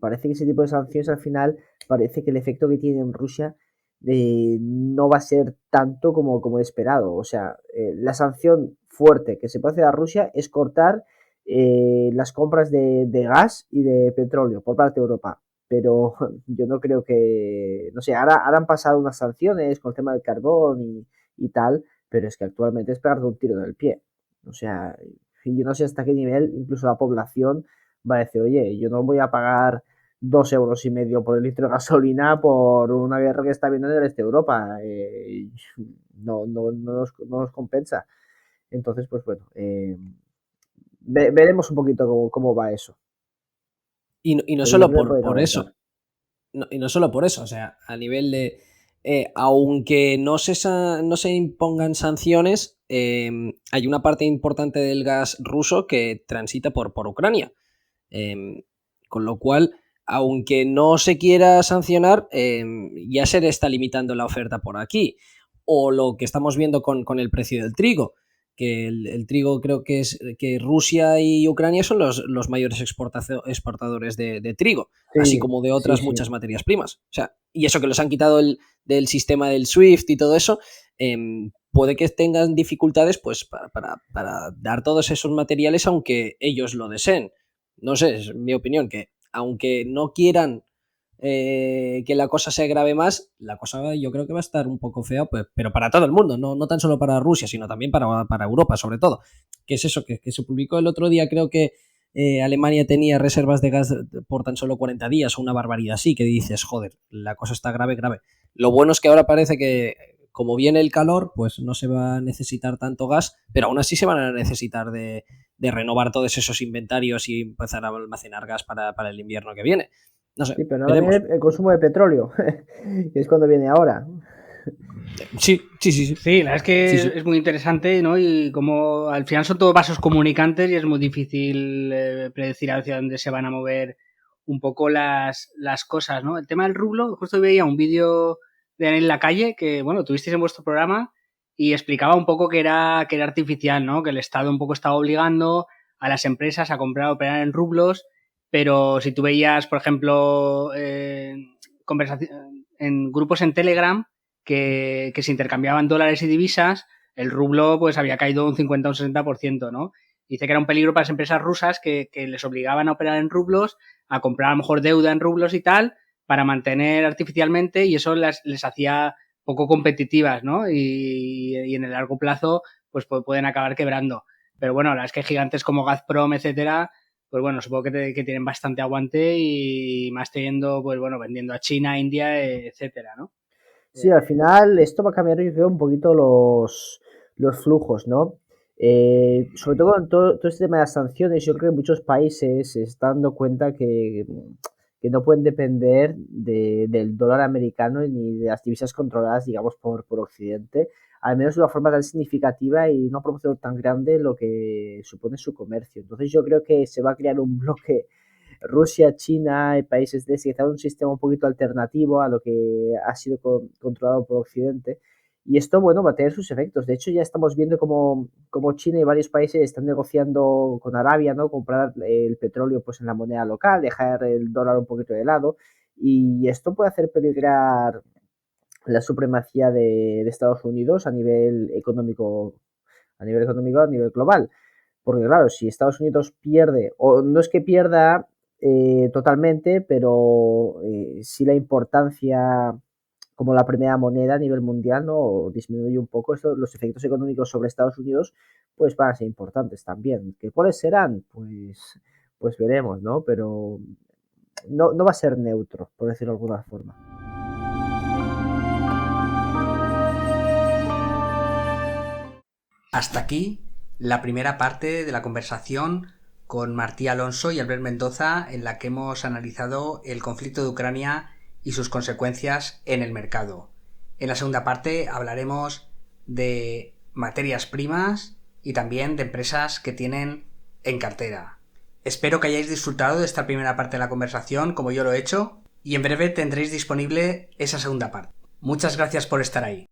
parece que ese tipo de sanciones al final, parece que el efecto que tiene en Rusia no va a ser tanto como esperado. O sea, la sanción fuerte que se puede hacer a Rusia es cortar las compras de gas y de petróleo por parte de Europa. Pero yo no creo que, no sé, ahora han pasado unas sanciones con el tema del carbón y tal, pero es que actualmente es pegarte un tiro en el pie. O sea, y yo no sé hasta qué nivel incluso la población va a decir, oye, yo no voy a pagar 2,5 € por el litro de gasolina por una guerra que está viendo en el este de Europa. No nos compensa. Entonces, pues bueno, veremos un poquito cómo va eso. Y no Pero yo solo creo que pueden por aguantar. eso, y no solo por eso, o sea, a nivel de, aunque no se impongan sanciones, hay una parte importante del gas ruso que transita por Ucrania. Eh, con lo cual, aunque no se quiera sancionar, ya se le está limitando la oferta por aquí. O lo que estamos viendo con el precio del trigo, que el trigo creo que es que Rusia y Ucrania son los mayores exportadores de trigo, así Sí, como de sí, otras sí. muchas materias primas. O sea, y eso que los han quitado del sistema del SWIFT y todo eso, puede que tengan dificultades pues para dar todos esos materiales aunque ellos lo deseen. No sé, es mi opinión, que aunque no quieran que la cosa se agrave más, la cosa yo creo que va a estar un poco fea, pues, pero para todo el mundo, no tan solo para Rusia, sino también para Europa, sobre todo. ¿Qué es eso? Que se publicó el otro día, creo que Alemania tenía reservas de gas por tan solo 40 días o una barbaridad así, que dices, joder, la cosa está grave, grave. Lo bueno es que ahora parece que, como viene el calor, pues no se va a necesitar tanto gas, pero aún así se van a necesitar de renovar todos esos inventarios y empezar a almacenar gas para el invierno que viene. No sé, Sí, pero ahora viene veremos. el consumo de petróleo, que es cuando viene ahora. Sí, sí, sí, sí. Sí, la verdad es Sí, que sí. es muy interesante, ¿no? Y como al final son todos vasos comunicantes y es muy difícil predecir hacia dónde se van a mover un poco las cosas, ¿no? El tema del rublo, justo veía un vídeo de En la calle que, bueno, tuvisteis en vuestro programa y explicaba un poco que era artificial, ¿no? Que el Estado un poco estaba obligando a las empresas a comprar, operar en rublos, pero si tú veías, por ejemplo, en grupos en Telegram que se intercambiaban dólares y divisas, el rublo pues había caído un 50 o un 60%, ¿no? Dice que era un peligro para las empresas rusas que les obligaban a operar en rublos, a comprar a lo mejor deuda en rublos y tal, para mantener artificialmente, y eso les hacía poco competitivas, ¿no? Y en el largo plazo pues pueden acabar quebrando. Pero bueno, la verdad es que gigantes como Gazprom, etcétera, pues bueno, supongo que tienen bastante aguante y más teniendo, pues bueno, vendiendo a China, India, etcétera, ¿no? Sí, al final esto va a cambiar, yo creo, un poquito los flujos, ¿no? Sobre todo en todo este tema de las sanciones, yo creo que muchos países se están dando cuenta que no pueden depender del dólar americano ni de las divisas controladas, digamos, por Occidente, al menos de una forma tan significativa y una proporción tan grande lo que supone su comercio. Entonces yo creo que se va a crear un bloque Rusia, China y países de ese, quizá un sistema un poquito alternativo a lo que ha sido controlado por Occidente. Y esto, bueno, va a tener sus efectos. De hecho, ya estamos viendo como China y varios países están negociando con Arabia, ¿no? Comprar el petróleo pues en la moneda local, dejar el dólar un poquito de lado. Y esto puede hacer peligrar la supremacía de Estados Unidos a nivel global. Porque claro, si Estados Unidos pierde, o no es que pierda totalmente, pero sí la importancia como la primera moneda a nivel mundial, ¿no? Disminuye un poco. Esto, los efectos económicos sobre Estados Unidos pues van a ser importantes también. ¿Que cuáles serán? Pues veremos, ¿no? Pero no va a ser neutro, por decirlo de alguna forma. Hasta aquí la primera parte de la conversación con Martí Alonso y Albert Mendoza, en la que hemos analizado el conflicto de Ucrania y sus consecuencias en el mercado. En la segunda parte hablaremos de materias primas y también de empresas que tienen en cartera. Espero que hayáis disfrutado de esta primera parte de la conversación, como yo lo he hecho, y en breve tendréis disponible esa segunda parte. Muchas gracias por estar ahí.